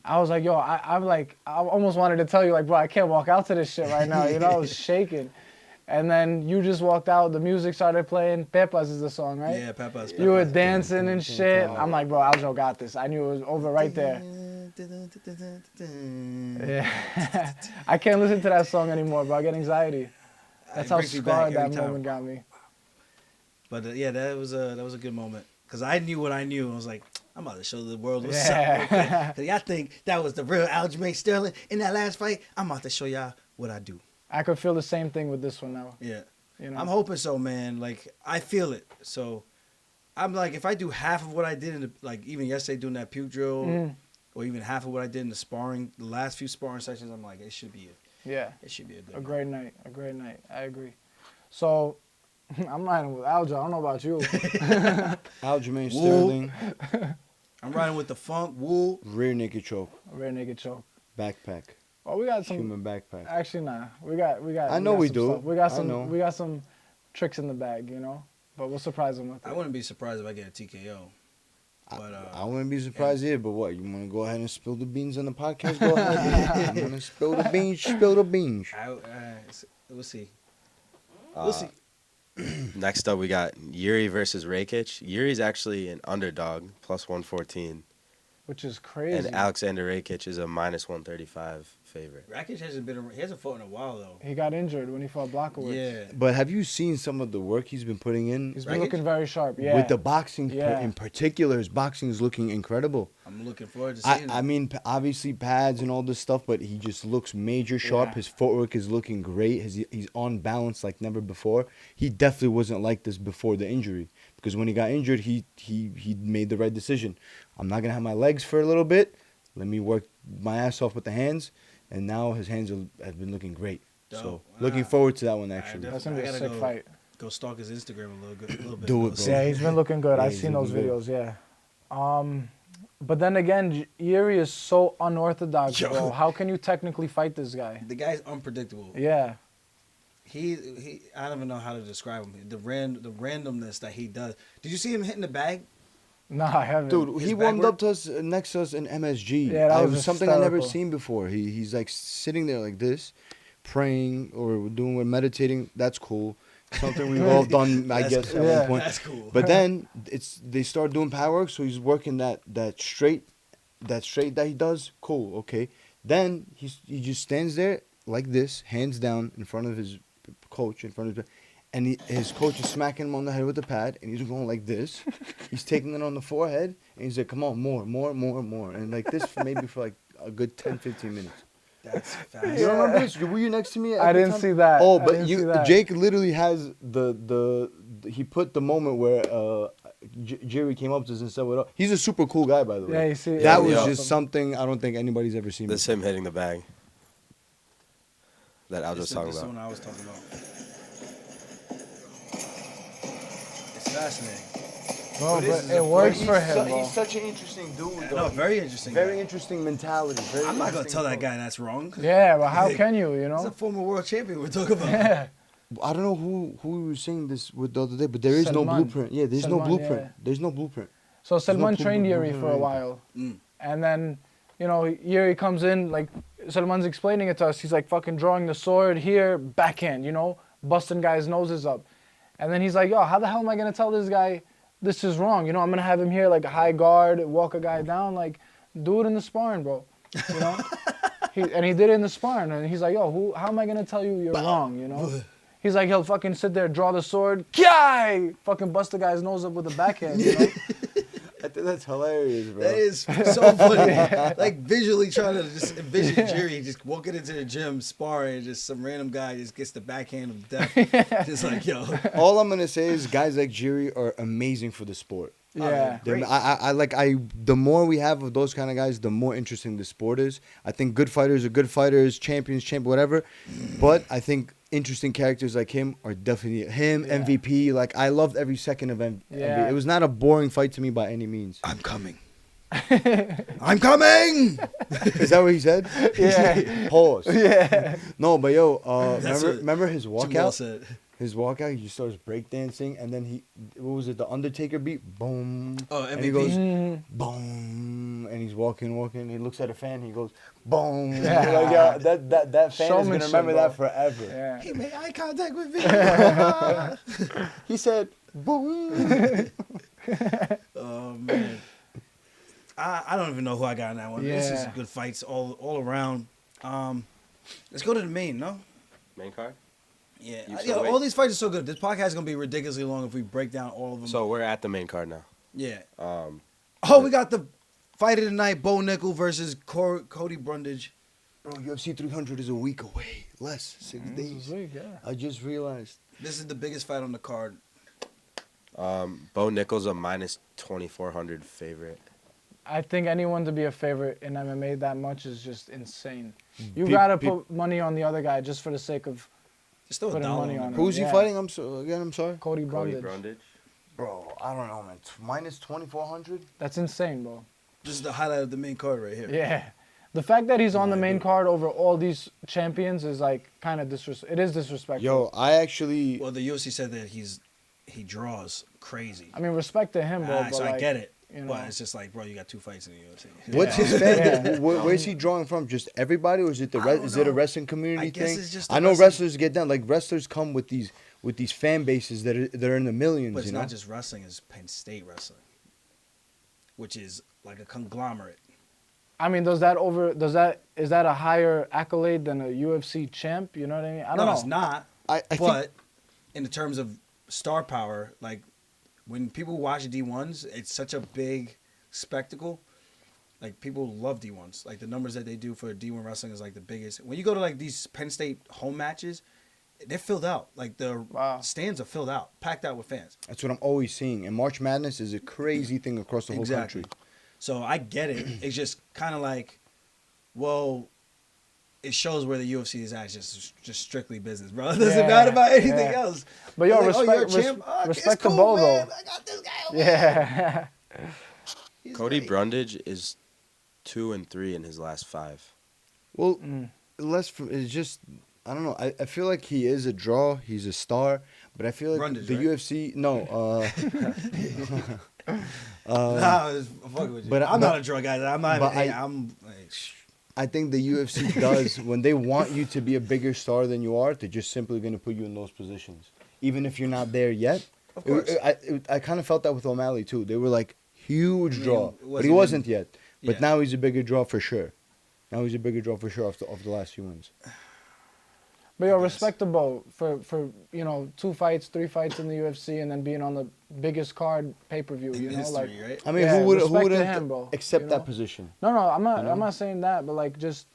I was like, yo, I'm like, I almost wanted to tell you, like, bro, I can't walk out to this shit right now. You know, I was shaking. And then you just walked out. The music started playing. Pepas is the song, right? Yeah, Pepas. You were dancing and shit. I'm like, bro, Aljo got this. I knew it was over right there. Yeah. I can't listen to that song anymore, bro. I get anxiety. That's how scarred that moment got me. But yeah, that was a good moment. Because I knew what I knew. I was like, I'm about to show the world what's up. Because y'all think that was the real Aljamain Sterling in that last fight. I'm about to show y'all what I do. I could feel the same thing with this one now. Yeah. You know? I'm hoping so, man. Like, I feel it. So, I'm like, if I do half of what I did in the, like, even yesterday doing that puke drill, or even half of what I did in the sparring, the last few sparring sessions, I'm like, it should be it should be a good A great night. I agree. So, I'm riding with Aljo. I don't know about you. Aljamain Sterling. I'm riding with the funk, wool. Rear naked choke. Rear naked choke. Backpack. Oh, we got some. Human backpack. Actually, nah. We got. I know we some do. Stuff. We got I some. know. We got some tricks in the bag, you know. But we'll surprise them with it. I wouldn't be surprised if I get a TKO. But I wouldn't be surprised either. But what? You want to go ahead and spill the beans on the podcast? Go ahead. You want to spill the beans? Spill the beans. We'll see. We'll see. Next up, we got Jiri versus Rakic. Yuri's actually an underdog, plus 114. Which is crazy. And Alexander Rakic is a minus 135 favorite. Rakic he hasn't fought in a while, though. He got injured when he fought Blachowicz. Yeah. But have you seen some of the work he's been putting in? He's been Rakic? looking very sharp, yeah. With the boxing Yeah. in particular, his boxing is looking incredible. I'm looking forward to seeing I mean, obviously pads and all this stuff, but he just looks major sharp. Yeah. His footwork is looking great. He's on balance like never before. He definitely wasn't like this before the injury, because when he got injured, he made the right decision. I'm not gonna have my legs for a little bit. Let me work my ass off with the hands, and now his hands have been looking great. Dope. So Wow. looking forward to that one actually. That's gonna be a sick fight. Go stalk his Instagram a little bit. Do it, bro. Yeah, he's been looking good. Yeah, I've he's seen those looking videos, yeah. But then again, Jiri is so unorthodox, bro. How can you technically fight this guy? The guy's unpredictable. Yeah. He I don't even know how to describe him. The randomness that he does. Did you see him hitting the bag? Nah, I haven't. Dude, he His warmed backward- up to us next to us in MSG. Yeah, that was something I never hysterical. seen before. He's like sitting there like this, praying or doing meditating. That's cool. Something we've all done, I That's guess, cool. at Yeah. one point. That's cool. But then they start doing power work, so he's working that straight that he does. Cool, okay. Then he just stands there like this, hands down in front of his coach, and his coach is smacking him on the head with the pad, and he's going like this. He's taking it on the forehead, and he's like, come on, more. And like this maybe for like a good 10, 15 minutes. That's fast. You remember this? Were you next to me? I every didn't time? see that. Oh, I but didn't see that. Jake literally has he put the moment where Jiri came up to us and said what up. He's a super cool guy, by the way. Yeah, you see. That was yeah. just something I don't think anybody's ever seen. This him hitting the bag that I was This talking is the about. one I was talking about. It's fascinating. Bro, But but this it is works for him, bro. He's such an interesting dude, No, very interesting. Very guy. interesting mentality. Very I'm not gonna interesting tell that approach. guy that's wrong. Yeah, but how can you, you He's a know? former world champion we're talking about. Yeah. I don't know who we were saying this with the other day, but there is no Salman. blueprint. Yeah, there's no Salman, blueprint. yeah. There's no blueprint. So Salman no trained blueprint Jiri for or a anything. while. Mm. And then, you know, Jiri comes in, like, Salman's explaining it to us. He's like fucking drawing the sword here, backhand, you know, busting guys' noses up. And then he's like, yo, how the hell am I going to tell this guy this is wrong? You know, I'm going to have him here like a high guard, walk a guy down. Like, do it in the sparring, bro. You know? He did it in the sparring. And he's like, yo, how am I going to tell you you're wrong, you know? He's like, he'll fucking sit there, draw the sword, Kai! Fucking bust the guy's nose up with a backhand, you know? I think that's hilarious, bro. That is so funny. Like visually trying to just envision Jiri just walking into the gym, sparring, and just some random guy just gets the backhand of death. Just like, yo. All I'm gonna say is guys like Jiri are amazing for the sport. Yeah. Great. The more we have of those kind of guys, the more interesting the sport is. I think good fighters are good fighters, champions, whatever. But I think interesting characters like him are definitely him, Yeah. MVP. Like I loved every second of MVP. Yeah. It was not a boring fight to me by any means. I'm coming. I'm coming! Is that what he said? Yeah. Pause. Yeah. No, but yo, That's remember his Too well walkout? said. His walkout, he just starts breakdancing, and then what was it, the Undertaker beat? Boom. Oh, And he MVP. goes, boom. and he's walking. He looks at a fan. He goes, boom. Yeah. Like, yeah, that fan is gonna Showmanship, remember bro. that forever. Yeah. He made eye contact with me. He said, boom. Oh man, I don't even know who I got in that one. This is Yeah. good fights all around. Let's go to the main. No. Main card. Yeah, You yeah. still All wait? these fights are so good. This podcast is gonna be ridiculously long if we break down all of them. So we're at the main card now. yeah. Um, Oh, we got the fight of the night: Bo Nickal versus Cody Brundage. Bro, UFC 300 is a week away. Less, 6 days. Sweet, yeah. I just realized. This is the biggest fight on the card. Bo Nickal's a minus 2,400 favorite. I think anyone to be a favorite in MMA that much is just insane. You Peop- gotta peop- put money on the other guy just for the sake of There's still a Putting dollar money on on it. it. Who's he Yeah. fighting? I'm sorry. Cody Cody Brundage. Brundage. Bro, I don't know, man. Minus 2,400. That's insane, bro. This is the highlight of the main card right here. Yeah. The fact that he's on the Yeah, main dude. card over all these champions is like kind of disrespectful. It is disrespectful. Yo, I actually. Well, the UFC said that he draws crazy. I mean, respect to him, bro. But So like, I get it. you know. But it's just like, bro, you got 2 fights in the UFC. What's Yeah. his fan? Yeah. Where's he drawing from? Just everybody, or is it I don't is it a know. wrestling community I guess thing? it's just I the know wrestling- wrestlers get down. Like wrestlers come with these fan bases that are in the millions. But it's you know? not just wrestling; it's Penn State wrestling, which is like a conglomerate. I mean, is that a higher accolade than a UFC champ? You know what I mean? I don't know. It's not. I think But in the terms of star power, like when people watch D1s, it's such a big spectacle. Like people love D1s. Like the numbers that they do for D1 wrestling is like the biggest. When you go to like these Penn State home matches, they're filled out. Like the Wow. stands are filled out, packed out with fans. that's what I'm always seeing. And March Madness is a crazy thing across the whole Exactly. country. So I get it. It's just kind of like, well, it shows where the UFC is at. It's just strictly business, bro. It doesn't Yeah, matter about anything yeah. else. But yo, It's like, oh, you're a respect, champ? Oh, it's respect to cool, Bo, man. though. I got this guy. Yeah. He's Cody great. Brundage is 2-3 in his last 5. Well, Mm. it's just I don't know. I feel like he is a draw. He's a star, but I feel like Brundage, the right? UFC. No. Nah, I'm fucking with you. but- I'm but- not a drug guy. I'm not. but Even, I- I'm like, I think the UFC does when they want you to be a bigger star than you are. They're just simply going to put you in those positions, even if you're not there yet. Of course. I kind of felt that with O'Malley too. They were like huge mean, draw, it but he wasn't wasn't yet. But Yeah. now he's a bigger draw for sure. Now he's a bigger draw for sure off the last few wins. But yo, Yes. respect to Bo for 2 fights, 3 fights in the UFC, and then being on the biggest card pay-per-view. You in know, history, like right? I mean, Yeah, who would respect to wouldn't him, bro, accept you that know? position? no, I'm not. You know? I'm not saying that, but like just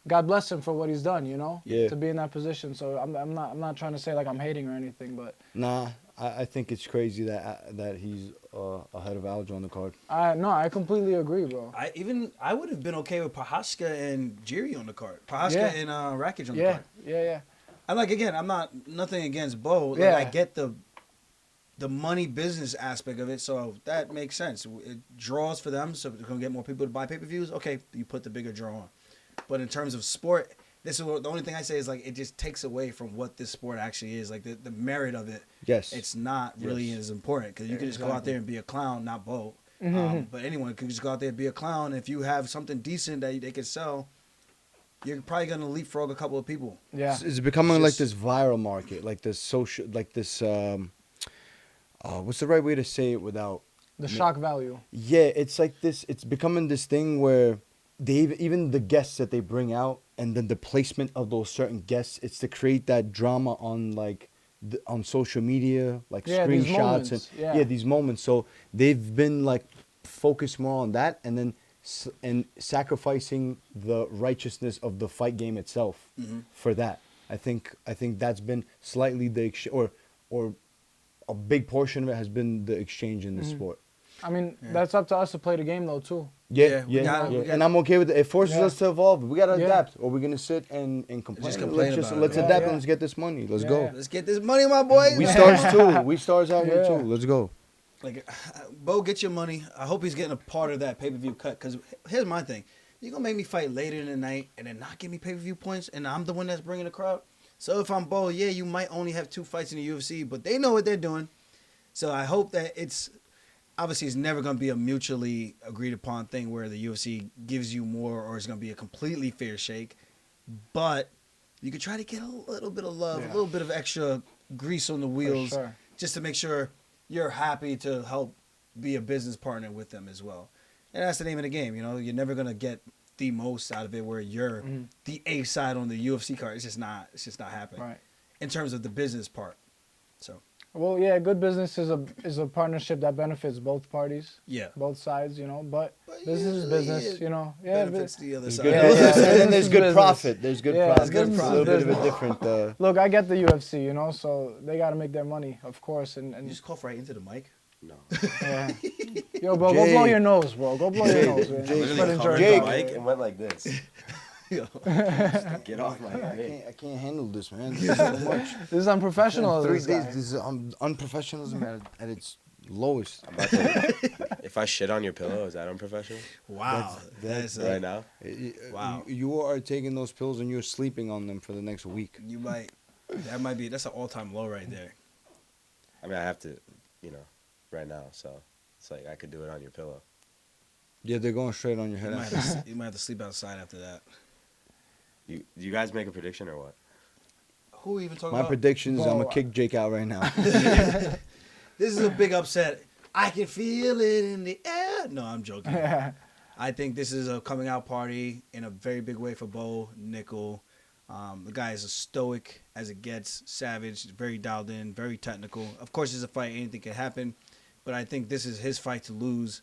God bless him for what he's done. You know, Yeah. to be in that position. So I'm not trying to say like I'm hating or anything, but Nah, I think it's crazy that he's ahead of Aljo on the card. I completely agree, bro. I would have been okay with Prohaska and Jiri on the card. Prohaska Yeah. and Rakic on the Yeah, card. yeah. And like again, I'm not nothing against Bo. Like, Yeah. I get the money business aspect of it, so that makes sense. It draws for them, so they're gonna get more people to buy pay-per-views. Okay, you put the bigger draw on. But in terms of sport, this is the only thing I say is like it just takes away from what this sport actually is. Like the merit of it, Yes. it's not really Yes. as important because you can just go out there and be a clown, not Bo. But anyone can just go out there and be a clown. If you have something decent that they can sell, you're probably gonna leapfrog a couple of people. Yeah. It's becoming It's like just- this viral market, like this social, like this. What's the right way to say it without? The shock value. Yeah, it's like this. It's becoming this thing where even the guests that they bring out, and then the placement of those certain guests, it's to create that drama on on social media, like Yeah, these screenshots moments, and yeah. these moments. So they've been like focused more on that, and then and sacrificing the righteousness of the fight game itself for that. I think that's been slightly or a big portion of it has been the exchange in the sport. I mean, that's up to us to play the game though too. Yeah, we got- And I'm okay with it. It forces Yeah. us to evolve. We gotta Yeah. adapt, or we're gonna sit and complain. Just complain about it, let's yeah. adapt Yeah. and let's get this money. Let's Yeah. go. Let's get this money, my boy. We stars too. We stars out here Yeah. too. Let's go. Like, Bo, get your money. I hope he's getting a part of that pay-per-view cut. Because here's my thing. You're going to make me fight later in the night and then not give me pay-per-view points, and I'm the one that's bringing the crowd. So if I'm Bo, you might only have 2 fights in the UFC, but they know what they're doing. So I hope that it's obviously it's never going to be a mutually agreed upon thing where the UFC gives you more or it's going to be a completely fair shake. But you could try to get a little bit of love, a little bit of extra grease on the wheels, just to make sure you're happy to help be a business partner with them as well. And that's the name of the game. You know, you're never going to get the most out of it where you're the A side on the UFC card. It's just not happening. Right. In terms of the business part. So. Well, yeah, good business is a partnership that benefits both parties. Yeah. Both sides, you know. But business is business, you know. Yeah. Benefits the other side. And then there's good business. profit. There's good profit. There's good It's a profit. little bit of a different. Look, I get the UFC, you know, so they got to make their money, of course. And You just cough right into the mic. No. yeah. Yo, bro, go blow your nose, bro. Go blow your nose, man. Jake, Spread Literally insurance covered out the Jake. mic and went like this. Yo. Get off my head. I can't handle this, man. This is so much. This is unprofessional. 3 This days. guy. This is unprofessionalism at its lowest. I'm about to, if I shit on your pillow, is that unprofessional? Wow. That's Right now? Wow. You are taking those pills and you're sleeping on them for the next week. You might. That's an all-time low right there. I mean, I have to, you know, right now. So it's like I could do it on your pillow. Yeah, they're going straight on your head. You might have to sleep outside after that. You guys make a prediction or what? Who are we even talking My about? prediction is I'm Bro, going to kick Jake out right now. This is a big upset. I can feel it in the air. No, I'm joking. I think this is a coming out party in a very big way for Bo, Nickal. The guy is as stoic as it gets, savage, very dialed in, very technical. Of course, it's a fight. Anything can happen. But I think this is his fight to lose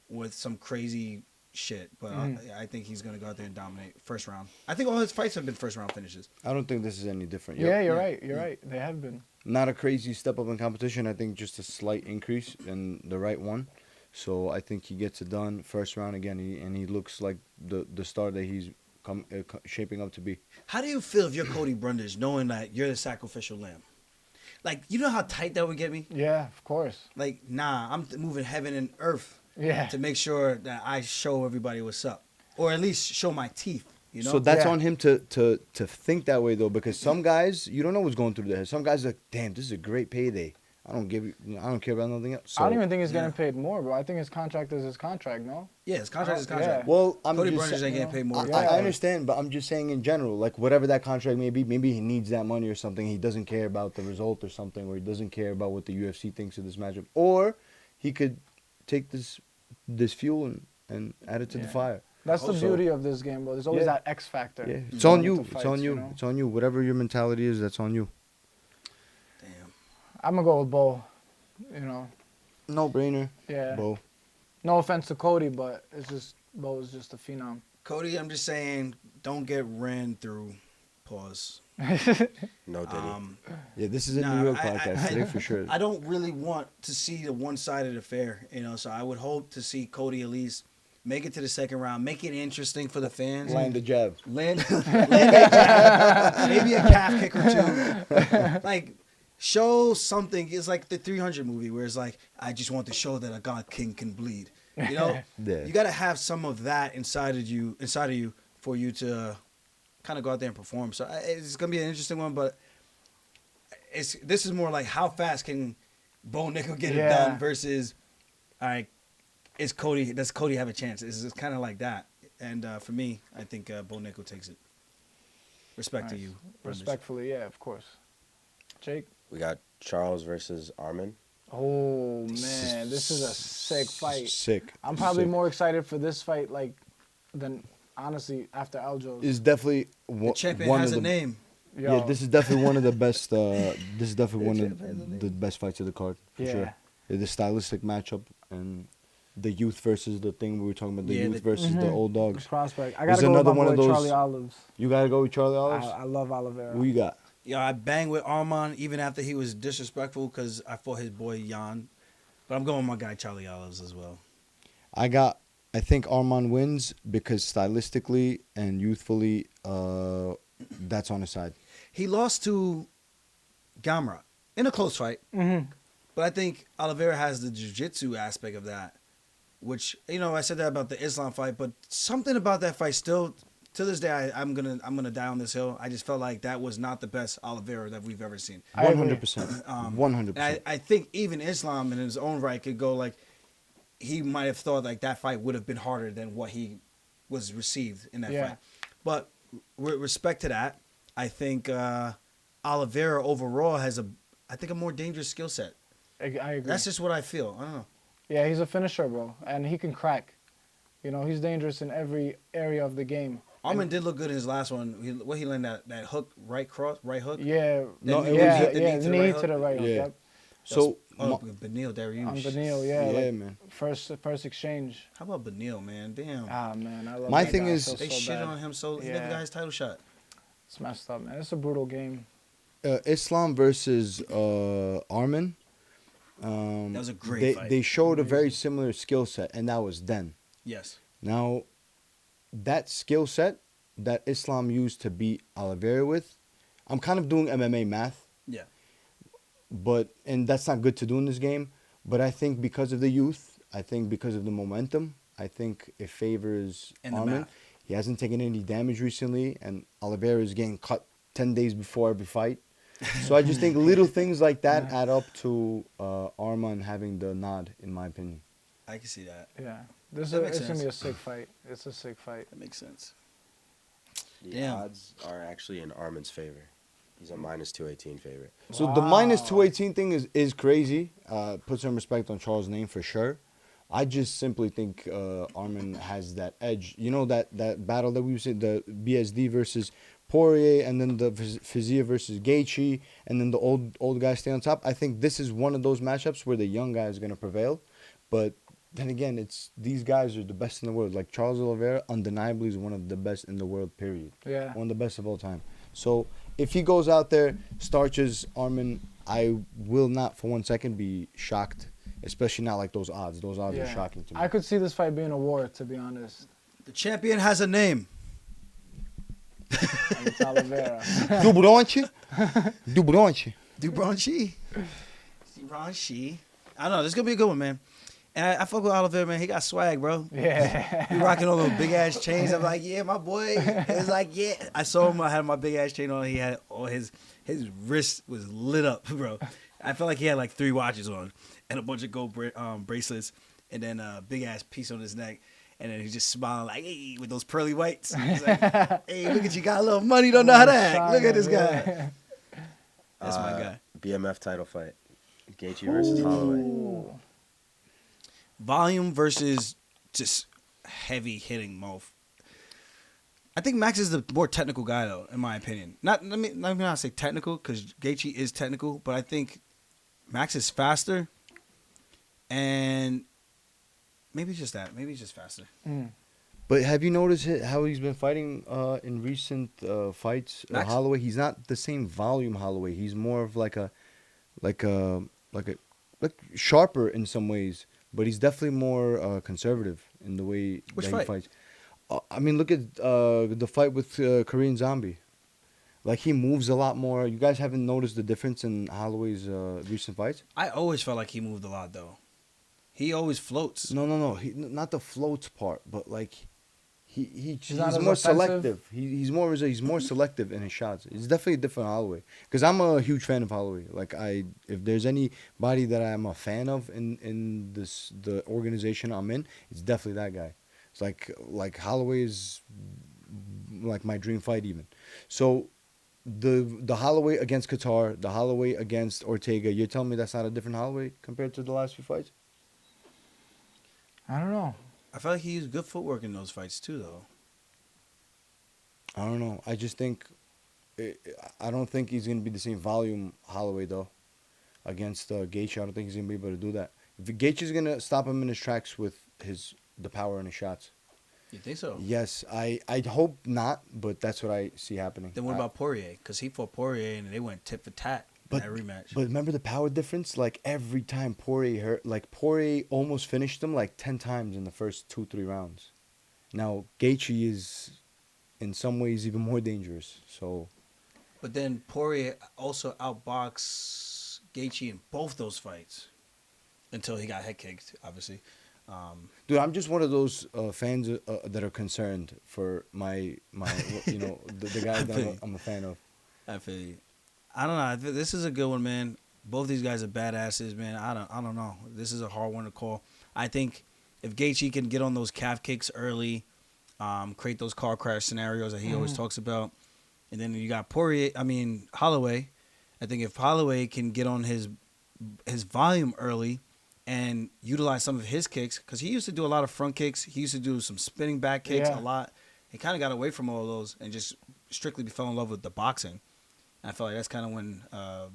with some crazy shit. But I think he's going to go out there and dominate first round. I think all his fights have been first round finishes. I don't think this is any different. Yeah, you're right. You're right. They have been. Not a crazy step up in competition. I think just a slight increase in the right one. So I think he gets it done first round again, and he looks like the star that he's shaping up to be. How do you feel if you're Cody Brundage knowing that you're the sacrificial lamb? Like, you know how tight that would get me? Yeah, of course. Like, nah, I'm moving heaven and earth to make sure that I show everybody what's up. Or at least show my teeth, you know? So that's Yeah. on him to think that way, though, because some guys, you don't know what's going through their head. Some guys are like, damn, this is a great payday. I don't care about nothing else. So, I don't even think he's getting paid more, bro. I think his contract is his contract, no? Yeah, his contract is contract. Well, I'm Cody just Brundage ain't getting paid more. I understand, but I'm just saying in general, like whatever that contract may be, maybe he needs that money or something. He doesn't care about the result or something, or he doesn't care about what the UFC thinks of this matchup. Or he could take this fuel and add it to the fire. That's the Also- beauty of this game, bro. There's always Yeah. that X factor. Yeah, it's on going you. into It's fights, on you. know? It's on you. Whatever your mentality is, that's on you. Damn. I'm going to go with Bo, you know. No brainer. Yeah. Bo. No offense to Cody, but it's just Bo is just a phenom. Cody, I'm just saying, don't get ran through. Pause. No Diddy. Yeah, this is a Nah, New York I- podcast today for sure. I don't really want to see the one-sided affair, you know, so I would hope to see Cody at least make it to the second round, make it interesting for the fans. Land the jab. Land a jab, maybe a calf kick or two. Like, show something. It's like the 300 movie where it's like, I just want to show that a God King can bleed. You know, Yeah. you got to have some of that inside of you for you to kind of go out there and perform. So it's gonna be an interesting one, but this is more like how fast can Bo Nickal get it done versus, all right, does Cody have a chance? It's kind of like that. And for me, I think Bo Nickal takes it. Respect to Nice. you. Respectfully, yeah, of course. Jake? We got Charles versus Arman. Oh, man. This is a sick fight. Sick. I'm probably Sick. more excited for this fight, like, than, honestly, after Aljo's. It's definitely The champion one has of a the name. Yo, Yeah, this is definitely one of the best. This is definitely one of the best fights of the card for Yeah. sure. The stylistic matchup and the youth versus the thing we were talking about. The Yeah, youth the- versus the old dogs. prospect. I There's got to go with another my one boy of those- Charlie Olives. You gotta go with Charlie Olives. I love Oliveira. Who you got? Yeah, I banged with Arman even after he was disrespectful because I fought his boy Jan. But I'm going with my guy Charlie Olives as well. I think Arman wins because stylistically and youthfully, that's on his side. He lost to Gamrot in a close fight. Mm-hmm. But I think Oliveira has the jiu-jitsu aspect of that, which, you know, I said that about the Islam fight, but something about that fight still, to this day, I'm gonna die on this hill. I just felt like that was not the best Oliveira that we've ever seen. I agree. 100%. 100%. And I think even Islam in his own right could go like, he might have thought like that fight would have been harder than what he was received in that fight. But with respect to that, I think Oliveira overall has a more dangerous skill set. I agree. That's just what I feel. I don't know. Yeah, he's a finisher, bro, and he can crack. You know, he's dangerous in every area of the game. Arman did look good in his last one. He landed that hook, right hook. Yeah, No, knee to the right hook. Yeah. Yep. So Benil, Dariush. On Benil, man. First exchange. How about Benil, man? Damn. Ah, man, I love My that thing guy. is- I feel They so shit bad. on him so he never got his title shot. It's messed up, man. It's a brutal game. Islam versus Arman. That was a great fight. They showed a very similar skill set, and that was then. Yes. Now, that skill set that Islam used to beat Oliveira with, I'm kind of doing MMA math, Yeah. and that's not good to do in this game. But I think because of the youth, I think because of the momentum, I think it favors And the Arman. math. He hasn't taken any damage recently, and Oliveira is getting cut 10 days before every fight. So I just think little things like that add up to Arman having the nod, in my opinion. I can see that. Yeah. That makes It's going to be a sense. sick fight. It's a sick fight. That makes sense. The Damn. odds are actually in Arman's favor. He's a minus 218 favorite. So the minus 218 thing is crazy. Put some respect on Charles' name for sure. I just simply think Arman has that edge. You know that battle that we said, the BSD versus Poirier, and then the Fizia versus Gaethje, and then the old guy stay on top. I think this is one of those matchups where the young guy is going to prevail. But then again, these guys are the best in the world. Like Charles Oliveira, undeniably is one of the best in the world, period. Yeah. One of the best of all time. So if he goes out there, starches Arman, I will not for 1 second be shocked, especially not like those odds. Those odds are shocking to me. I could see this fight being a war, to be honest. The champion has a name. And it's Oliveira. Dubronchi? Dubronchi. I don't know. This is going to be a good one, man. And I fuck with Oliveira, man. He got swag, bro. Yeah. He rocking all those big ass chains. I'm like, yeah, my boy. It's like, yeah. I saw him. I had my big ass chain on. He had all his wrist was lit up, bro. I felt like he had like 3 watches on and a bunch of gold bracelets, and then a big ass piece on his neck. And then he's just smiling like, hey, with those pearly whites. He's like, hey, look at you, got a little money, don't know how to act. Look at this guy. That's my guy. BMF title fight. Gaethje versus Holloway. Volume versus just heavy hitting mouth. I think Max is the more technical guy, though, in my opinion. Let me not say technical, because Gaethje is technical, but I think Max is faster, and maybe it's just that. Maybe he's just faster. But have you noticed how he's been fighting in recent fights? Max? Holloway, he's not the same volume Holloway. He's more of like sharper in some ways, but he's definitely more conservative in the way Which that fight? he fights. I mean, look at the fight with Korean Zombie. Like, he moves a lot more. You guys haven't noticed the difference in Holloway's recent fights? I always felt like he moved a lot, though. He always floats. No. Not the floats part, but like he's not as more offensive? selective. He's more selective in his shots. It's definitely a different Holloway. Because I'm a huge fan of Holloway. Like, if there's anybody that I'm a fan of in the organization I'm in, it's definitely that guy. It's like Holloway is like my dream fight even. So the Holloway against Kattar, the Holloway against Ortega, you're telling me that's not a different Holloway compared to the last few fights? I don't know. I felt like he used good footwork in those fights, too, though. I don't know. I just think I don't think he's gonna be the same volume Holloway though against Gaethje. I don't think he's gonna be able to do that. If Gaethje's gonna stop him in his tracks with the power in his shots. You think so? Yes, I hope not, but that's what I see happening. Then what about Poirier? Because he fought Poirier, and they went tit for tat in that rematch. But remember the power difference? Like, every time Poirier almost finished him like 10 times in the first 2-3 rounds. Now Gaethje is in some ways even more dangerous. So, But then Poirier also outboxed Gaethje in both those fights until he got head kicked, obviously. dude, I'm just one of those fans that are concerned for my the guy that I'm a fan of. I feel you. I don't know. This is a good one, man. Both these guys are badasses, man. I don't know. This is a hard one to call. I think if Gaethje can get on those calf kicks early, create those car crash scenarios that he always talks about, and then you got Holloway. I think if Holloway can get on his volume early and utilize some of his kicks, because he used to do a lot of front kicks. He used to do some spinning back kicks a lot. He kind of got away from all those and just strictly fell in love with the boxing. And I felt like that's kind of when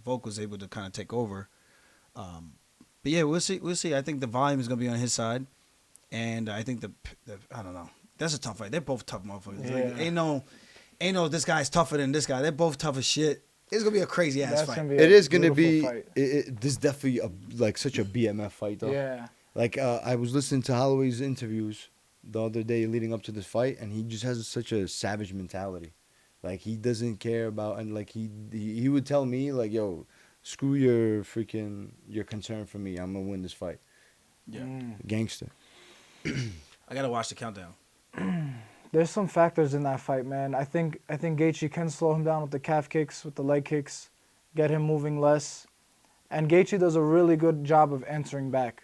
Volk was able to kind of take over. But yeah, we'll see. We'll see. I think the volume is going to be on his side. And I think I don't know. That's a tough fight. They're both tough motherfuckers. Yeah. Like, ain't no this guy's tougher than this guy. They're both tough as shit. It's going to be a crazy ass fight. It is going to be this is definitely such a BMF fight though. Yeah. Like I was listening to Holloway's interviews the other day leading up to this fight, and he just has such a savage mentality. Like he doesn't care about, and like he would tell me like, yo, screw your concern for me. I'm gonna win this fight. Yeah. Gangster. I gotta watch the countdown. There's some factors in that fight, man. I think Gaethje can slow him down with the calf kicks, with the leg kicks, get him moving less. And Gaethje does a really good job of answering back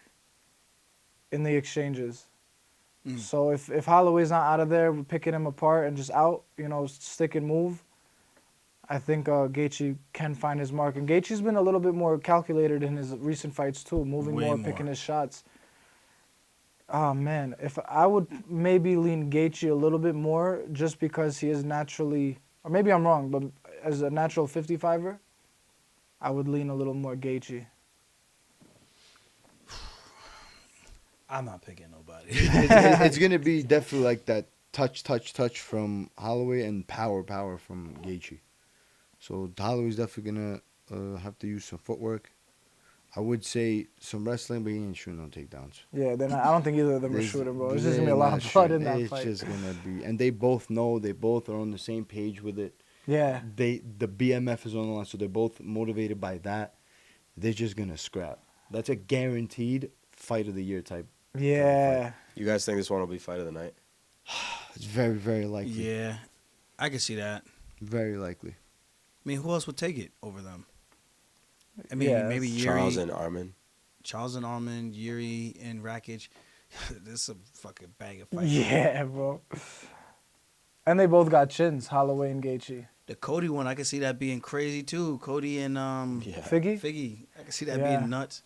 in the exchanges. So if Holloway's not out of there, we're picking him apart and just out, stick and move, I think Gaethje can find his mark. And Gaethje's been a little bit more calculated in his recent fights too, moving more, picking his shots. Oh, man. If I would maybe lean Gaethje a little bit more just because he is naturally, or maybe I'm wrong, but as a natural 55er, I would lean a little more Gaethje. I'm not picking nobody. It's going to be definitely like that touch from Holloway and power from Gaethje. So Holloway's definitely going to have to use some footwork. I would say some wrestling, but he ain't shooting no takedowns. Yeah, I don't think either of them are shooting, bro. It's just going to be a lot of blood in that fight. It's just going to be. And they both know. They both are on the same page with it. Yeah. The BMF is on the line, so they're both motivated by that. They're just going to scrap. That's a guaranteed fight of the year type. Yeah. You guys think this one will be fight of the night? It's very, very likely. Yeah, I can see that. Very likely. I mean, who else would take it over them? I mean, maybe Jiri. Charles and Arman, Jiri, and Rakic. This is a fucking bag of fight. Yeah, bro. And they both got chins, Holloway and Gaethje. The Cody one, I can see that being crazy too. Cody and Figgy. I can see that being nuts.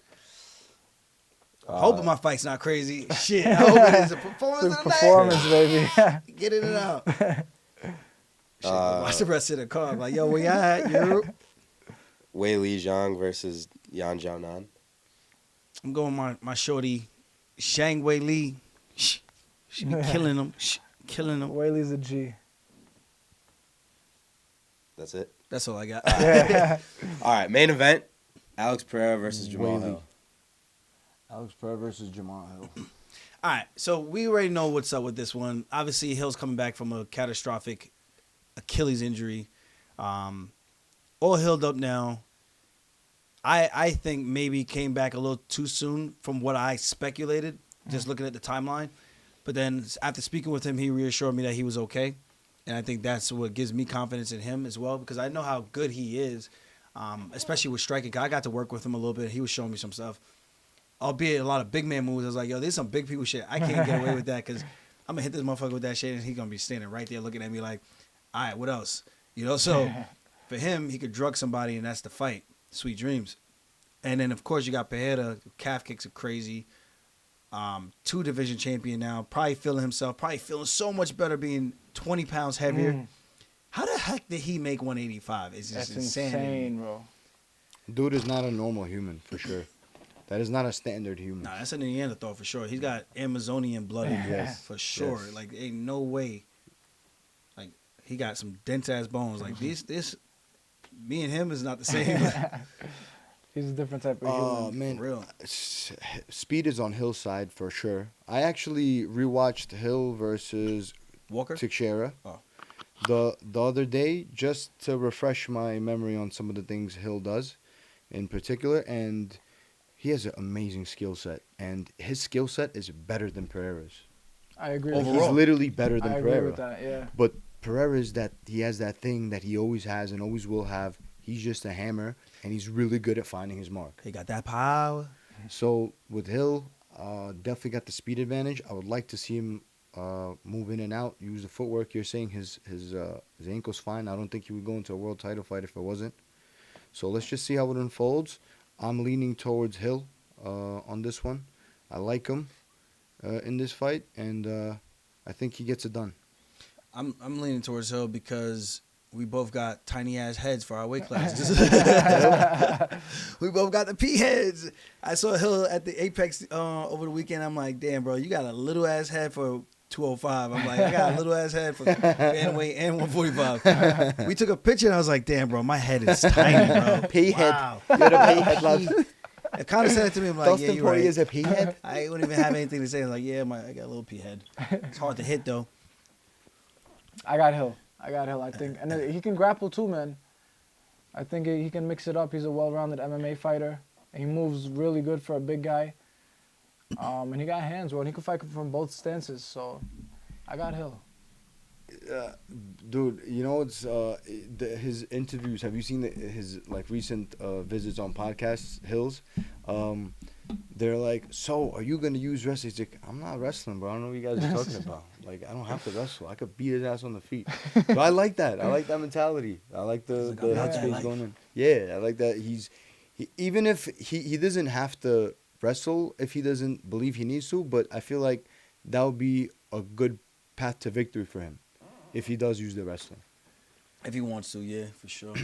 Hoping my fight's not crazy. Shit, I hope it is a performance of the Performance, baby. Get it out. Shit, watch the rest of the card. Like, yo, where you at? You? Wei Li Zhang versus Yan Xiaonan. I'm going my shorty, Shang Wei Li. She be killing him. Killing him. Wei Li's a G. That's it? That's all I got. All right, main event. Alex Pereira versus Jamal Hill. Alex Pereira versus Jamal Hill. All right, so we already know what's up with this one. Obviously, Hill's coming back from a catastrophic Achilles injury. All healed up now. I think maybe came back a little too soon from what I speculated, just looking at the timeline. But then after speaking with him, he reassured me that he was okay. And I think that's what gives me confidence in him as well, because I know how good he is, especially with striking. I got to work with him a little bit. He was showing me some stuff. Albeit a lot of big man moves. I was like, yo, there's some big people shit. I can't get away with that because I'm going to hit this motherfucker with that shit and he's going to be standing right there looking at me like, all right, what else? So for him, he could drug somebody and that's the fight. Sweet dreams. And then, of course, you got Pereira. Calf kicks are crazy. 2-division champion now. Probably feeling himself. Probably feeling so much better being 20 pounds heavier. How the heck did he make 185? It's just insane, bro. Dude is not a normal human, for sure. That is not a standard human. Nah, that's a Neanderthal for sure. He's got Amazonian blood in him for sure. Yes. Like, ain't no way. Like, he got some dense ass bones. Like this, me and him is not the same. He's a different type of human. Oh man, For real. Speed is on Hill's side for sure. I actually rewatched Hill versus Walker. Teixeira Oh. the other day just to refresh my memory on some of the things Hill does, in particular, and he has an amazing skill set, and his skill set is better than Pereira's. I agree. He's literally better than I Pereira. agree with that. Yeah. But Pereira is that he has that thing that he always has and always will have. He's just a hammer, and he's really good at finding his mark. He got that power. So with Hill, definitely got the speed advantage. I would like to see him move in and out, use the footwork. You're saying his ankle's fine. I don't think he would go into a world title fight if it wasn't. So let's just see how it unfolds. I'm leaning towards Hill on this one. I like him in this fight, and I think he gets it done. I'm leaning towards Hill because we both got tiny ass heads for our weight classes. We both got the P heads. I saw Hill at the Apex over the weekend. I'm like, damn, bro, you got a little ass head for 205. I'm like, I got a little ass head for bantamweight and 145. We took a picture and I was like, damn, bro, my head is tiny, bro. P head. Wow. You're the P head, love. It kind of said it to me. I'm like, Dustin yeah, you're right. is a P head. I wouldn't even have anything to say. I'm like, yeah, I got a little P head. It's hard to hit though. I got Hill. I think. And he can grapple too, man. I think he can mix it up. He's a well-rounded MMA fighter. He moves really good for a big guy. And he got hands, bro. And he can fight from both stances. So I got Hill. Dude, you know it's his interviews. Have you seen his like recent visits on podcasts? Hills, they're like, so are you gonna use wrestling? He's like, I'm not wrestling, bro. I don't know what you guys are talking about. Like, I don't have to wrestle. I could beat his ass on the feet. So I like that. I like that mentality. I like the headspace going in. Yeah, I like that. Even if he doesn't have to wrestle if he doesn't believe he needs to, but I feel like that would be a good path to victory for him if he does use the wrestling. If he wants to, yeah, for sure.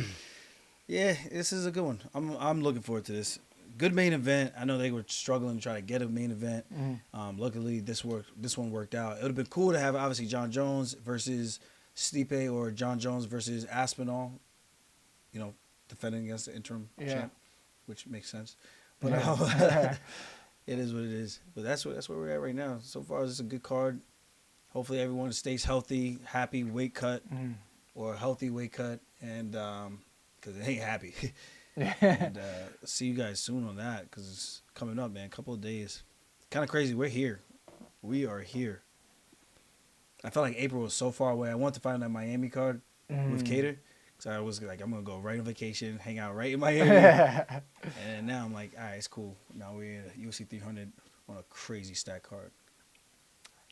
Yeah, this is a good one. I'm looking forward to this. Good main event. I know they were struggling to try to get a main event. Luckily, this one worked out. It would have been cool to have obviously John Jones versus Stipe or John Jones versus Aspinall. You know, defending against the interim champ, which makes sense. But it is what it is. But that's where we're at right now. So far, this is a good card. Hopefully, everyone stays healthy, happy weight cut, or healthy weight cut, and because it ain't happy. And see you guys soon on that because it's coming up, man. A couple of days. Kind of crazy. We're here. We are here. I felt like April was so far away. I wanted to find that Miami card with Cater because I was like, I'm going to go right on vacation, hang out right in Miami. And now I'm like, all right, it's cool. Now we're at UFC 300 on a crazy stack card.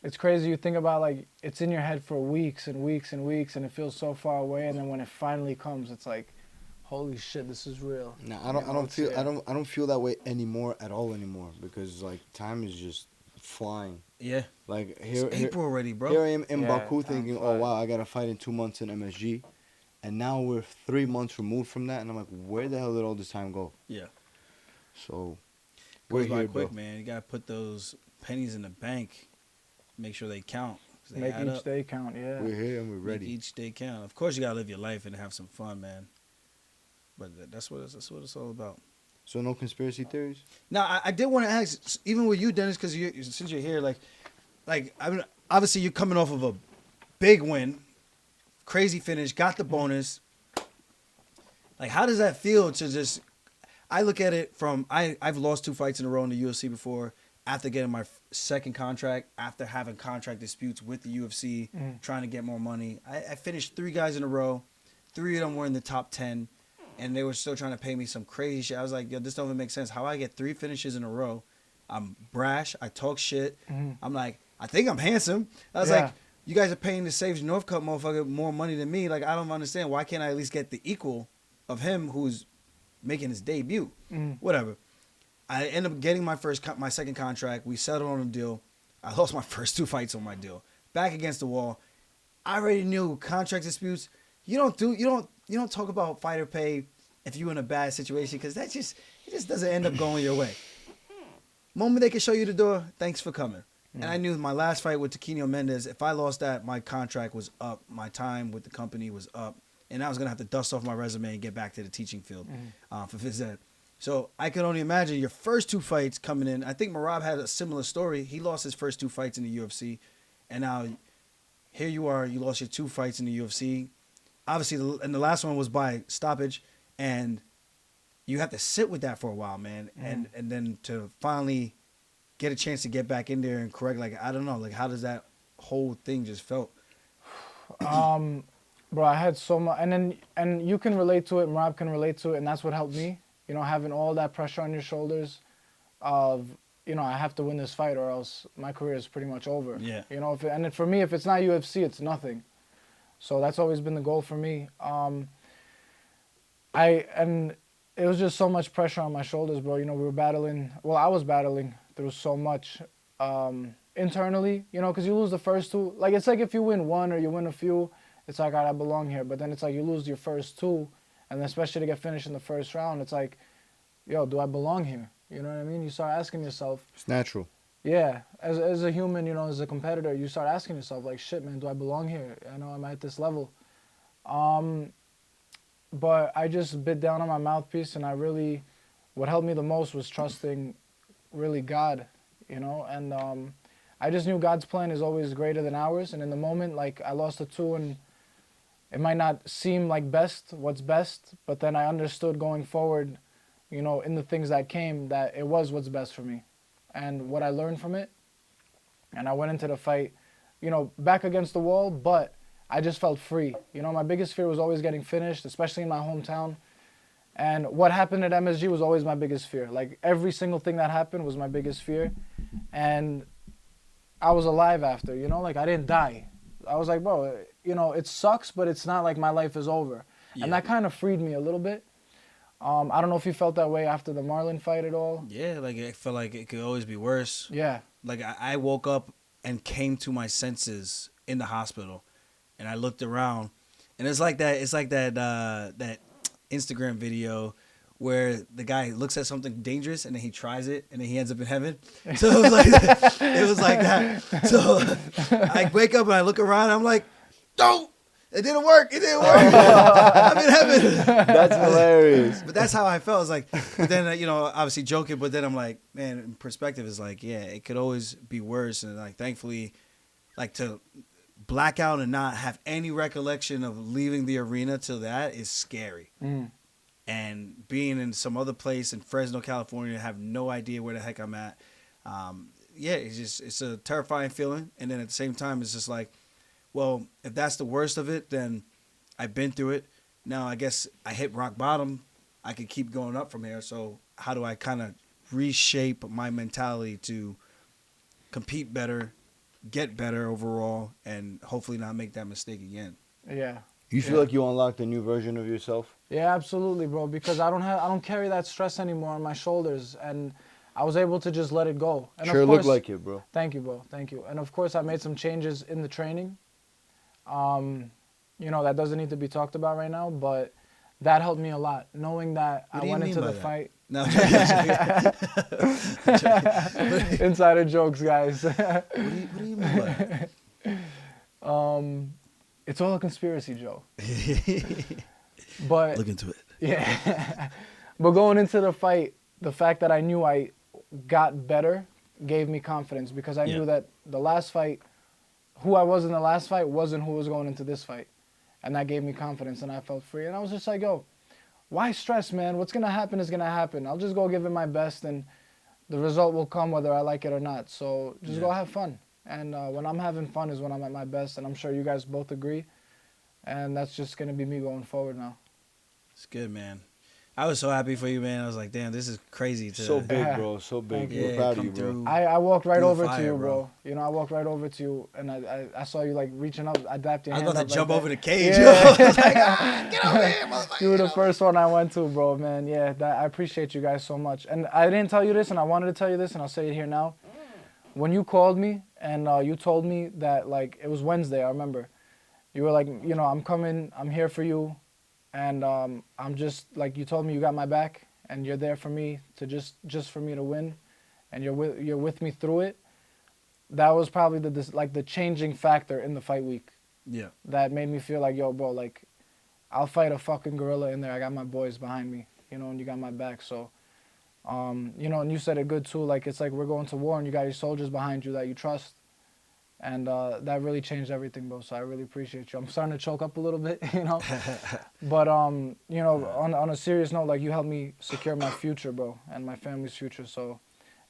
It's crazy. You think about, like, it's in your head for weeks and weeks and weeks, and it feels so far away. And then when it finally comes, it's like, holy shit, this is real. No, I don't feel that way at all anymore because like time is just flying. Yeah. Like it's April already, bro. Here I am in Baku thinking, oh wow, I gotta fight in 2 months in MSG, and now we're 3 months removed from that, and I'm like, where the hell did all this time go? Yeah. So goes by quick, man. You gotta put those pennies in the bank. Make sure they count. Make each day count. Yeah. We're here and we're ready. Make each day count. Of course, you gotta live your life and have some fun, man. But that's what it's all about. So no conspiracy theories? Now, I did want to ask, even with you, Dennis, because since you're here, like I mean, obviously you're coming off of a big win, crazy finish, got the bonus. Like, how does that feel to just? I look at it from I've lost 2 fights in a row in the UFC before. After getting my second contract, after having contract disputes with the UFC, trying to get more money, I finished 3 guys in a row. 3 of them were in the top 10. And they were still trying to pay me some crazy shit. I was like, yo, this don't even make sense. How I get 3 finishes in a row? I'm brash. I talk shit. I'm like, I think I'm handsome. I was like, you guys are paying the Sage Northcutt motherfucker more money than me. Like, I don't understand. Why can't I at least get the equal of him who's making his debut? Whatever. I end up getting my second contract. We settled on a deal. I lost my first 2 fights on my deal. Back against the wall. I already knew contract disputes. You don't talk about fighter pay if you're in a bad situation because it just doesn't end up going your way. Moment they can show you the door, thanks for coming. And I knew my last fight with Taquinho Mendez, if I lost that, my contract was up, my time with the company was up, and I was gonna have to dust off my resume and get back to the teaching field for phys ed. So I could only imagine your first 2 fights coming in. I think Merab had a similar story. He lost his first 2 fights in the UFC, and now here you are. You lost your 2 fights in the UFC. Obviously, and the last one was by stoppage, and you have to sit with that for a while, man. And then to finally get a chance to get back in there and correct, like, I don't know, like, how does that whole thing just felt? Bro, I had so much, and you can relate to it, Rob can relate to it, and that's what helped me. You know, having all that pressure on your shoulders of, you know, I have to win this fight or else my career is pretty much over. Yeah. You know, and for me, if it's not UFC, it's nothing. So that's always been the goal for me. And it was just so much pressure on my shoulders, bro. You know, we were battling. Well, I was battling through so much internally, you know, because you lose the first two. Like, it's like if you win one or you win a few, it's like, all right, I belong here. But then it's like you lose your first two, and especially to get finished in the first round, it's like, yo, do I belong here? You know what I mean? You start asking yourself. It's natural. Yeah, as a human, you know, as a competitor, you start asking yourself, like, shit, man, do I belong here? I know I'm at this level. But I just bit down on my mouthpiece, and what helped me the most was trusting really God, you know, and I just knew God's plan is always greater than ours, and in the moment, like, I lost a two, and it might not seem like what's best, but then I understood going forward, you know, in the things that came, that it was what's best for me, and what I learned from it, and I went into the fight, you know, back against the wall, but I just felt free. You know, my biggest fear was always getting finished, especially in my hometown. And what happened at MSG was always my biggest fear. Like, every single thing that happened was my biggest fear. And I was alive after, you know, like, I didn't die. I was like, bro, you know, it sucks, but it's not like my life is over. Yeah. And that kind of freed me a little bit. I don't know if you felt that way after the Marlon fight at all. Yeah, like, I felt like it could always be worse. Yeah. Like, I woke up and came to my senses in the hospital. And I looked around, and it's like that that Instagram video where the guy looks at something dangerous and then he tries it and then he ends up in heaven. So it was like that. So I wake up and I look around and I'm like, don't. It didn't work. I'm in heaven. That's hilarious. But that's how I felt. I was like, but then, you know, obviously joking, but then I'm like, man, in perspective is like, yeah, it could always be worse. And like, thankfully, like, to black out and not have any recollection of leaving the arena till that is scary. And being in some other place in Fresno, California, have no idea where the heck I'm at. Yeah, it's a terrifying feeling. And then at the same time, it's just like, well, if that's the worst of it, then I've been through it. Now, I guess I hit rock bottom. I can keep going up from here. So how do I kind of reshape my mentality to compete better, get better overall, and hopefully not make that mistake again? Yeah. You feel like you unlocked a new version of yourself? Yeah, absolutely, bro. Because I don't carry that stress anymore on my shoulders, and I was able to just let it go. And sure, of course, look like it, bro. Thank you, bro. Thank you. And of course, I made some changes in the training. You know, that doesn't need to be talked about right now, but that helped me a lot. Knowing that I went into the fight. No. Insider jokes, guys. What do you mean by that? It's all a conspiracy, Joe. But look into it. Yeah. But going into the fight, the fact that I knew I got better gave me confidence, because I knew that the last fight, who I was in the last fight wasn't who was going into this fight. And that gave me confidence, and I felt free. And I was just like, yo, why stress, man? What's going to happen is going to happen. I'll just go give it my best, and the result will come whether I like it or not. So just go have fun. And when I'm having fun is when I'm at my best, and I'm sure you guys both agree. And that's just going to be me going forward now. It's good, man. I was so happy for you, man. I was like, damn, this is crazy. So big, bro. So big. We're proud of you, bro. I walked right over to you, bro. You know, I walked right over to you, and I saw you, like, reaching up. I dapped your hand up. I was about to jump over the cage. Yeah. I was like, get over here. You were the first one I went to, bro, man. Yeah, I appreciate you guys so much. And I didn't tell you this, and I wanted to tell you this, and I'll say it here now. When you called me and you told me that, like, it was Wednesday, I remember. You were like, you know, I'm coming, I'm here for you. And I'm just, like, you told me you got my back, and you're there for me to just for me to win, and you're with me through it. That was probably the changing factor in the fight week. Yeah. That made me feel like, yo, bro, like, I'll fight a fucking gorilla in there. I got my boys behind me, you know, and you got my back. So, you know, and you said it good too. Like, it's like we're going to war, and you got your soldiers behind you that you trust. And that really changed everything, bro. So I really appreciate you. I'm starting to choke up a little bit, you know. But, you know, on a serious note, like, you helped me secure my future, bro, and my family's future. So,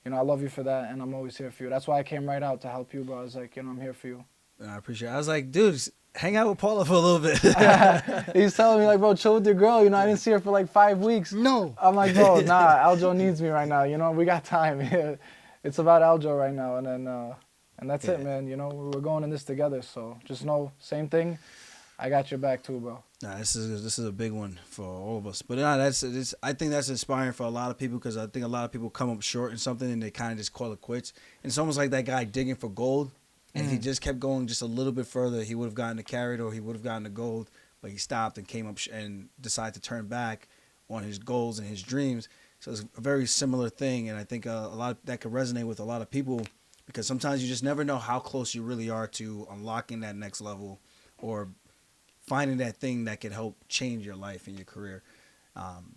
you know, I love you for that, and I'm always here for you. That's why I came right out to help you, bro. I was like, you know, I'm here for you. I appreciate it. I was like, dude, hang out with Paula for a little bit. He's telling me, like, bro, chill with your girl. You know, I didn't see her for, like, 5 weeks. No. I'm like, bro, nah, Aljo needs me right now. You know, we got time. it's about Aljo right now, and then and that's it, Yeah. man. You know, we're going in this together. So just know, same thing. I got your back too, bro. Nah, this is a big one for all of us. But nah, I think that's inspiring for a lot of people because I think a lot of people come up short in something and they kind of just call it quits. And it's almost like that guy digging for gold, and he just kept going just a little bit further. He would have gotten the carat or he would have gotten the gold, but he stopped and came up and decided to turn back on his goals and his dreams. So it's a very similar thing, and I think a lot that could resonate with a lot of people because sometimes you just never know how close you really are to unlocking that next level or finding that thing that can help change your life and your career.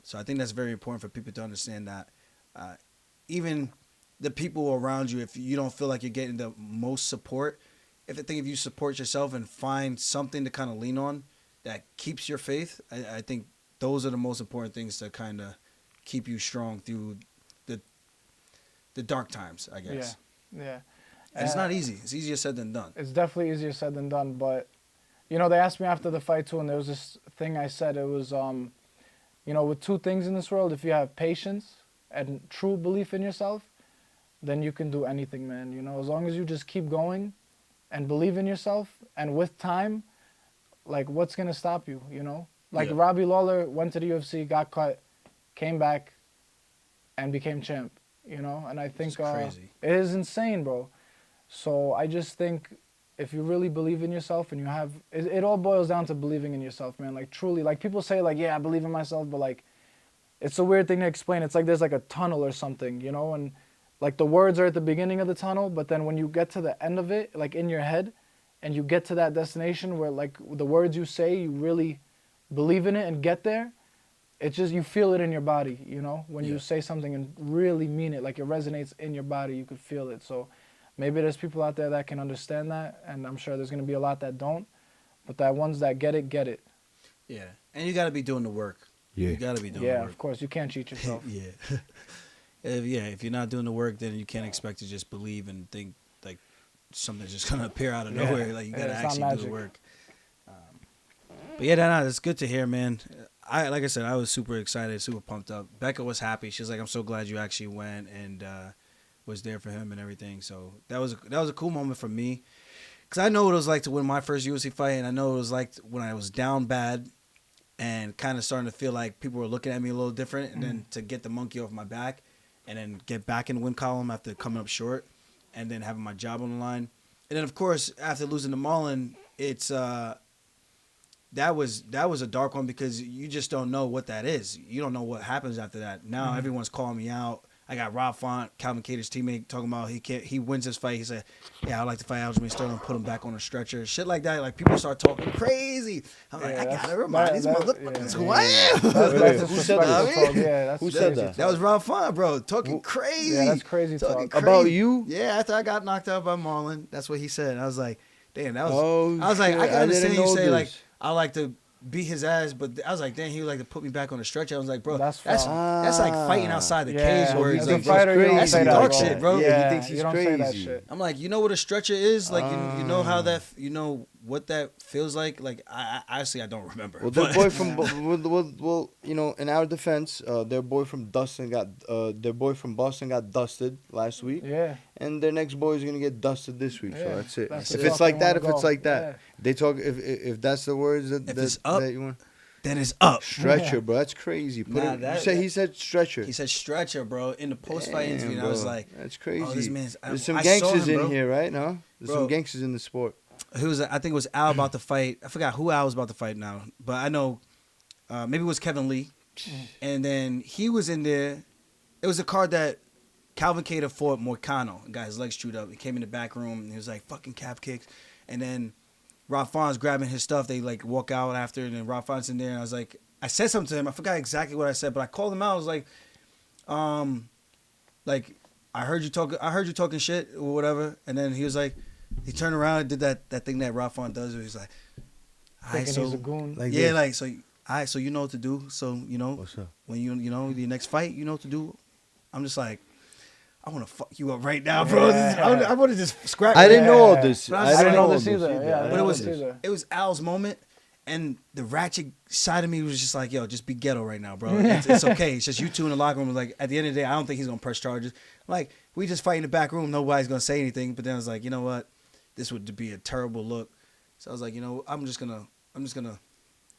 So I think that's very important for people to understand that even the people around you, if you don't feel like you're getting the most support, if you support yourself and find something to kind of lean on that keeps your faith, I think those are the most important things to kind of keep you strong through the dark times, I guess. Yeah. And it's not easy. It's easier said than done. It's definitely easier said than done, but you know, they asked me after the fight too, and there was this thing I said. It was, you know, with two things in this world, if you have patience and true belief in yourself, then you can do anything, man. You know, as long as you just keep going and believe in yourself, and with time, like, what's gonna stop you? You know, like Yeah. Robbie Lawler went to the UFC, got cut, came back, and became champ. You know, and I think crazy. it is insane, bro. So I just think, if you really believe in yourself and you have, it all boils down to believing in yourself, man. Like, truly, like, people say, like, yeah, I believe in myself, but, like, it's a weird thing to explain. It's like there's, like, a tunnel or something, you know? And, like, the words are at the beginning of the tunnel, but then when you get to the end of it, like, in your head, and you get to that destination where, like, the words you say, you really believe in it and get there, it's just, you feel it in your body, you know? When you say something and really mean it, like, it resonates in your body, you could feel it. So maybe there's people out there that can understand that, and I'm sure there's going to be a lot that don't. But that ones that get it, get it. Yeah. And you got to be doing the work. Yeah. You got to be doing the Yeah, work. of course. You can't cheat yourself. Yeah. If you're not doing the work, then you can't expect to just believe and think like something's just going to appear out of Yeah. nowhere. Like, you got to Yeah, it's actually not do the magic. work. But yeah, it's good to hear, man. Like I said, I was super excited, super pumped up. Becca was happy. She was like, I'm so glad you actually went and was there for him and everything. So that was a cool moment for me. Because I know what it was like to win my first UFC fight, and I know what it was like when I was down bad and kind of starting to feel like people were looking at me a little different, and then to get the monkey off my back and then get back in the win column after coming up short and then having my job on the line. And then, of course, after losing to Marlon, it's that was a dark one because you just don't know what that is. You don't know what happens after that. Now everyone's calling me out. I got Rob Font, Calvin Cater's teammate, talking about he wins this fight. He said, yeah, I'd like to fight Aljamain Sterling, put him back on a stretcher. Shit like that. Like, people start talking crazy. I'm like, I gotta remind these motherfuckers who I am. That's Who said disrespectful that? talk. Yeah, that's Who said crazy that? talk. That was Rob Font, bro. Talking crazy. Yeah, that's crazy Talking talk. About crazy. you? Yeah, after I got knocked out by Marlon, that's what he said. I was like, damn, that was. Oh, I was like, shit. I can I understand didn't you know say this. like I like to beat his ass, but I was like, damn, he would like to put me back on the stretcher. I was like, bro, That's that's foul. like fighting outside the Yeah, cage where he it's as a like, thinks bro, fighter, you don't that's say some that, dark bro. shit, bro. Yeah, he thinks he's you don't say that crazy. shit. I'm like, you know what a stretcher is? Like, you know how that, you know what that feels like? Like, I honestly, I don't remember. Well, their But- boy from well, you know, in our defense, their boy from Boston got dusted last week, Yeah. and their next boy is gonna get dusted this week. So Yeah, that's it. that's If the it's route like they that, wanna if it's go. like that, Yeah. they talk. If that's the words that If it's up, that you want. then it's up. Stretcher, Yeah. bro. That's crazy. Put Nah, him, he said stretcher. He said stretcher, bro. In the post-fight Damn, interview, and I bro. was like, that's crazy. oh, this man's. There's some I saw gangsters him, in bro. here, right? No, there's Bro. some gangsters in the sport. I think it was Al about to fight. I forgot who Al was about to fight now, but I know maybe it was Kevin Lee, and then he was in there. It was a card that Calvin Cater fought Moicano, got his legs chewed up. He came in the back room and he was like fucking calf kicks, and then Rob Font's grabbing his stuff. They like walk out after, and then Rob Font's in there, and I was like, I said something to him. I forgot exactly what I said, but I called him out. I was like, I heard you talking shit or whatever, and then he was like. He turned around and did that thing that Rob Font does where he's like, all right, Thinking so, he's a goon. Like yeah, this. like, so, all right, so you know what to do. So, you know, What's up? when you know, your next fight, you know what to do. I'm just like, I want to fuck you up right now, bro. Yeah. I want to just scrap I your didn't head. know all this. But I didn't know this all either. Yeah, I But didn't know it this either. was Al's moment, And the ratchet side of me was just like, yo, just be ghetto right now, bro. It's okay. It's just you two in the locker room. Like, at the end of the day, I don't think he's going to press charges. Like, we just fight in the back room. Nobody's going to say anything. But then I was like, you know what? This would be a terrible look. So I was like, you know, I'm just going to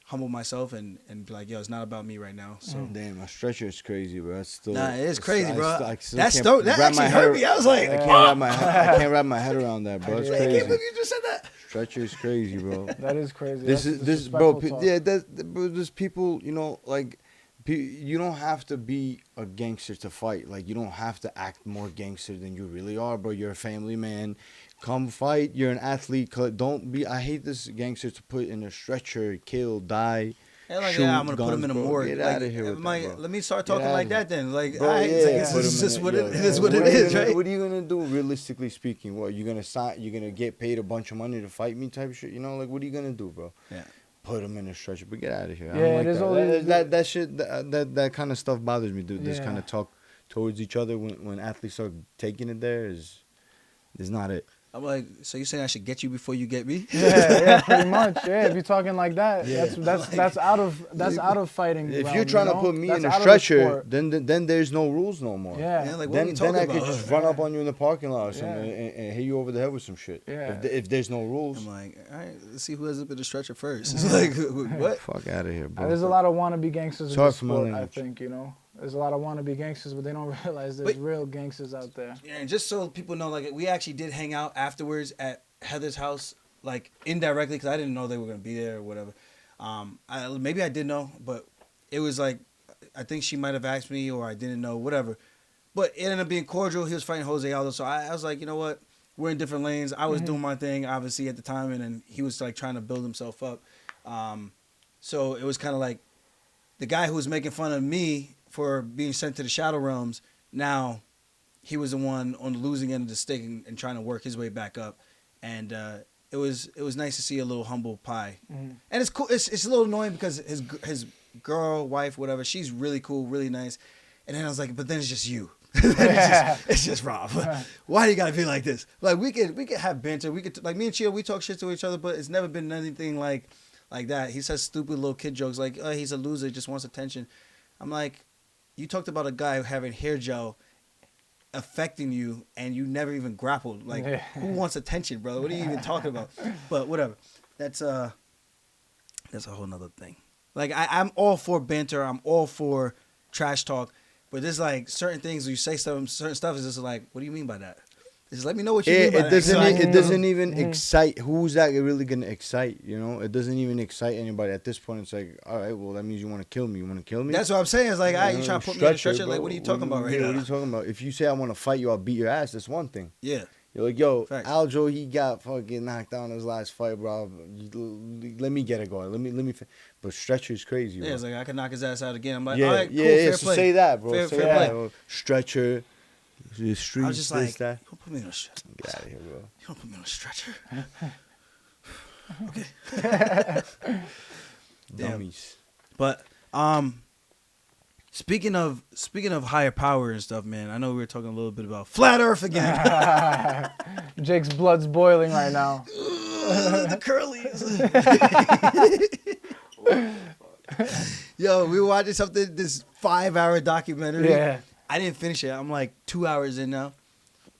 humble myself and be like, yo, it's not about me right now. So Damn, my stretcher is crazy, bro. That's still. Nah, it is crazy, bro. I still That can't wrap actually my hurt me. I was like, I can't wrap my head around that, bro. It's I can't crazy. believe you just said that. Stretcher is crazy, bro. That is crazy. This That's is bro. disrespectful talk. Yeah, there's people, you know, like you don't have to be a gangster to fight. Like, you don't have to act more gangster than you really are, bro. You're a family man. Come fight. You're an athlete. Don't be. I hate this gangster to put in a stretcher, kill, die. And like, shoot yeah, I'm gonna guns, put him in a bro. morgue. Get like, out of here with I'm like, that, bro. let me start talking Get like outta that then. Like, Bro, all right, yeah, it's like, put this him is just in what it, it yeah. is. What it are you is, gonna- right? What are you gonna do, realistically speaking? What, you gonna sign? You gonna get paid a bunch of money to fight me, type of shit? You know, like, what are you gonna do, bro? Yeah. Put him in a stretcher, but get out of here. I Yeah, don't like it is that. always- That shit. That kind of stuff bothers me, dude. This Yeah. kind of talk towards each other when athletes start taking it there is not it. I'm like, so you saying I should get you before you get me? Yeah, pretty much. Yeah, if you're talking like that, Yeah. that's out of fighting. If realm, you're trying you to know? put me That's in a out of the stretcher, sport. then there's no rules no more. Yeah. Yeah, like, what are we Then talking I about? could just run up on you in the parking lot or something Yeah. and hit you over the head with some shit. Yeah. If there's no rules. I'm like, all right, let's see who has up in the stretcher first. It's like, what? Fuck out of here, bro. There's a lot of wannabe gangsters in Sorry this for my sport, I language. think, you know. There's a lot of wannabe gangsters, but they don't realize there's But- real gangsters out there. Yeah, and just so people know, like, we actually did hang out afterwards at Heather's house, like, indirectly, because I didn't know they were going to be there or whatever. Maybe I did know, but it was like, I think she might have asked me or I didn't know, whatever. But it ended up being cordial. He was fighting Jose Aldo, so I was like, you know what? We're in different lanes. I was doing my thing, obviously, at the time, and then he was, like, trying to build himself up. So it was kind of like the guy who was making fun of me for being sent to the Shadow Realms, now he was the one on the losing end of the stick and trying to work his way back up. And it was nice to see a little humble pie. And it's cool. It's a little annoying because his girl, wife, whatever, she's really cool, really nice. And then I was like, but then it's just you. it's just Rob. Why do you gotta be like this? Like, we could have banter. We could, like, me and Chia, we talk shit to each other, but it's never been anything like that. He says stupid little kid jokes like, oh, he's a loser, just wants attention. I'm like, you talked about a guy having hair gel affecting you and you never even grappled. Like, who wants attention, brother? What are you even talking about? But whatever. That's a whole nother thing. Like, I'm all for banter. I'm all for trash talk. But there's like certain things you say certain stuff is just like, what do you mean by that? Just let me know what you mean by that. It doesn't even excite. Who's that really gonna excite? You know, it doesn't even excite anybody at this point. It's like, all right, well, that means you want to kill me. You want to kill me? That's what I'm saying. It's like, you trying to put me on a stretcher? bro. Like, what are you talking about right What now? are you talking about? If you say I want to fight you, I'll beat your ass. That's one thing. Yeah. You're like, yo, Facts. Aljo, he got fucking knocked down his last fight, bro. Let me get it going. Let me. But stretcher is crazy, bro. Yeah, it's like, I could knock his ass out again. I'm like, yeah, all right, cool, yeah, fair so play. say that, bro. Fair say play. that, bro. Stretcher, the I streets, was just this, like, that. you don't put me on a stretcher. Get out of here, bro. You don't put me on a stretcher. Okay. Damn. Dummies. But speaking of higher power and stuff, man, I know we were talking a little bit about flat Earth again. Jake's blood's boiling right now. The curlies. Yo, we were watching this 5-hour documentary. Yeah. I didn't finish it. I'm like 2 hours in now.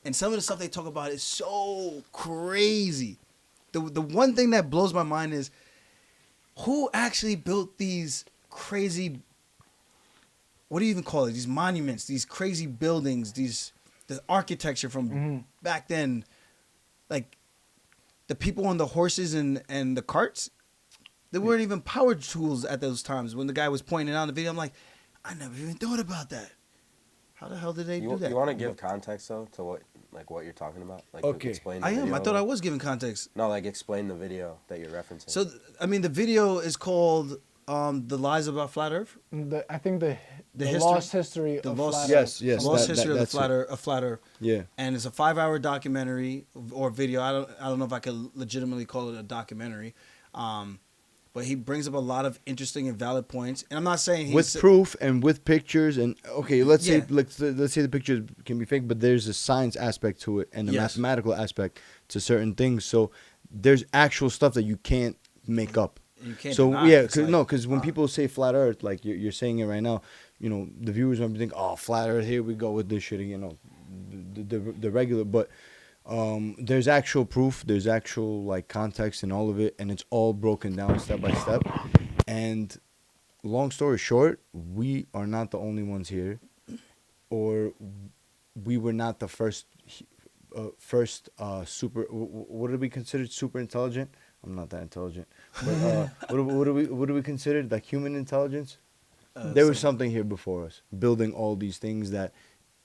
And some of the stuff they talk about is so crazy. The one thing that blows my mind is who actually built these crazy, what do you even call it? These monuments, these crazy buildings, the architecture from back then. Like, the people on the horses and the carts, there weren't even power tools at those times. When the guy was pointing out in the video, I'm like, I never even thought about that. How the hell did they do that? You want to give context though to what you're talking about? Like, Okay. explain the I am. video. I thought I was giving context. No, like, explain the video that you're referencing. So, I mean, the video is called "The Lies About Flat Earth." I think the history- lost history the of lost- flat Earth. Yes, Lost that- history of the that's flat it. Earth, Flat Earth. Yeah. And it's a 5-hour documentary or video. I don't know if I could legitimately call it a documentary. But he brings up a lot of interesting and valid points. And I'm not saying he's... With proof and with pictures and okay, let's Yeah. say let's say the pictures can be fake, but there's a science aspect to it and a Yes. mathematical aspect to certain things. So there's actual stuff that you can't make up. You can't So deny yeah, it. It's like, because when people say flat Earth, like you're saying it right now, you know, the viewers might think, oh, flat Earth, here we go with this shit, you know, the regular. But there's actual proof, there's actual like context in all of it, and it's all broken down step by step. And long story short, we are not the only ones here, or we were not the first super. What are we considered super intelligent? I'm not that intelligent. But what do we consider like human intelligence? There was something here before us, building all these things that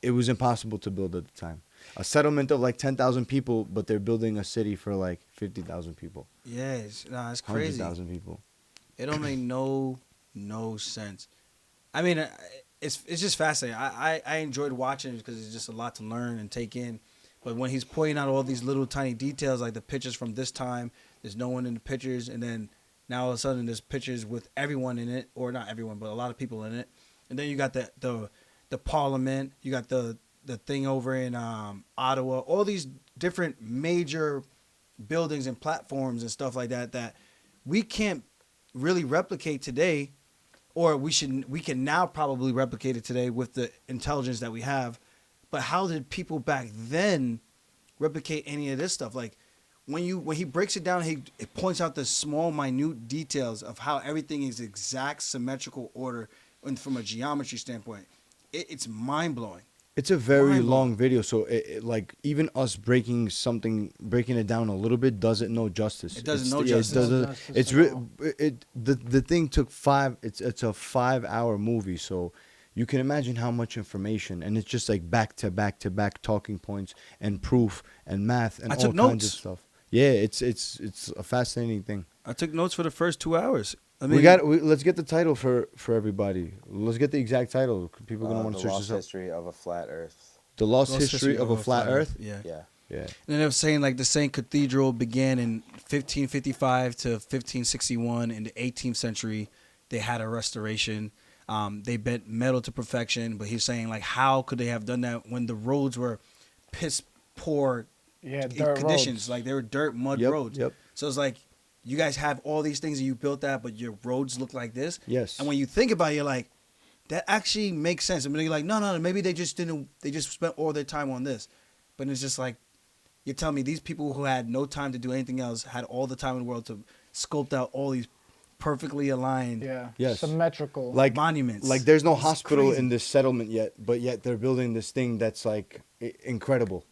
it was impossible to build at the time. A settlement of like 10,000 people, but they're building a city for like 50,000 people. Yes, nah, it's crazy. 100,000 people. It don't make no sense. I mean, it's just fascinating. I enjoyed watching it because it's just a lot to learn and take in. But when he's pointing out all these little tiny details, like the pictures from this time, there's no one in the pictures, and then now all of a sudden there's pictures with everyone in it, or not everyone, but a lot of people in it. And then you got the parliament, you got the thing over in Ottawa, all these different major buildings and platforms and stuff like that we can't really replicate today, or we can now probably replicate it today with the intelligence that we have. But how did people back then replicate any of this stuff? Like when he breaks it down, it points out the small, minute details of how everything is exact symmetrical order, and from a geometry standpoint, it's mind blowing. It's a very long video, so like even us breaking it down a little bit doesn't know justice. It doesn't know justice. The thing took it's a 5-hour movie, so you can imagine how much information, and it's just like back to back to back talking points and proof and math and all kinds of stuff. Yeah, it's a fascinating thing. I took notes for the first 2 hours. I mean, let's get the title for everybody. Let's get the exact title. People are gonna want to search this up. The Lost History of a Flat Earth. The Lost History of a Flat Earth. Yeah. And then they were saying like the Saint Cathedral began in 1555 to 1561. In the 18th century, they had a restoration. They bent metal to perfection. But he's saying like, how could they have done that when the roads were piss poor dirt conditions? roads. Like they were dirt mud roads. Yep. So it's like, you guys have all these things and you built that, but your roads look like this. Yes. And when you think about it, you're like, that actually makes sense. I mean, you're like, no, maybe they just spent all their time on this. But it's just like, you're telling me these people who had no time to do anything else had all the time in the world to sculpt out all these perfectly aligned symmetrical like monuments. Like there's no It's hospital crazy. in this settlement yet, but yet they're building this thing that's like incredible.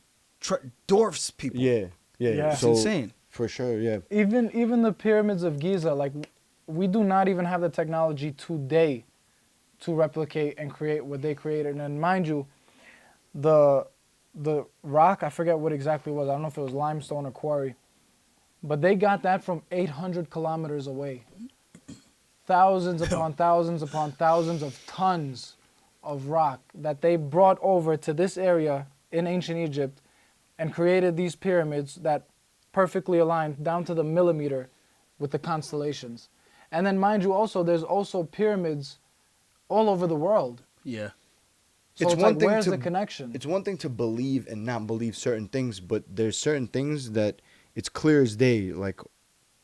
Dwarfs people. Yeah. It's So, insane. For sure, yeah. Even the pyramids of Giza, like we do not even have the technology today to replicate and create what they created. And mind you, the rock, I forget what exactly it was. I don't know if it was limestone or quarry, but they got that from 800 kilometers away. Thousands upon thousands upon thousands of tons of rock that they brought over to this area in ancient Egypt and created these pyramids that perfectly aligned down to the millimeter with the constellations. And then mind you also, there's also pyramids all over the world. Yeah. So It's it's one like, thing where's to- the connection? It's one thing to believe and not believe certain things, but there's certain things that it's clear as day. Like,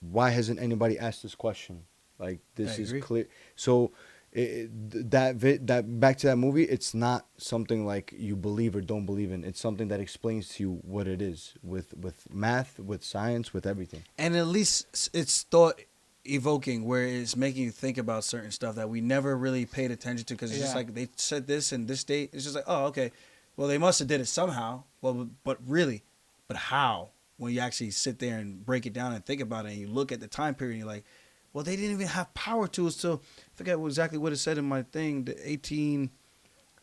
why hasn't anybody asked this question? Like, this is agree. clear. So, that back to that movie, it's not something like you believe or don't believe in. It's something that explains to you what it is with math, with science, with everything. And at least it's thought evoking, where it's making you think about certain stuff that we never really paid attention to, because it's just like they said this and this date. It's just like, oh, okay, well, they must have did it somehow. Well, but how? When you actually sit there and break it down and think about it, and you look at the time period, and you're like, well, they didn't even have power tools till, I forget exactly what it said in my thing, the 18.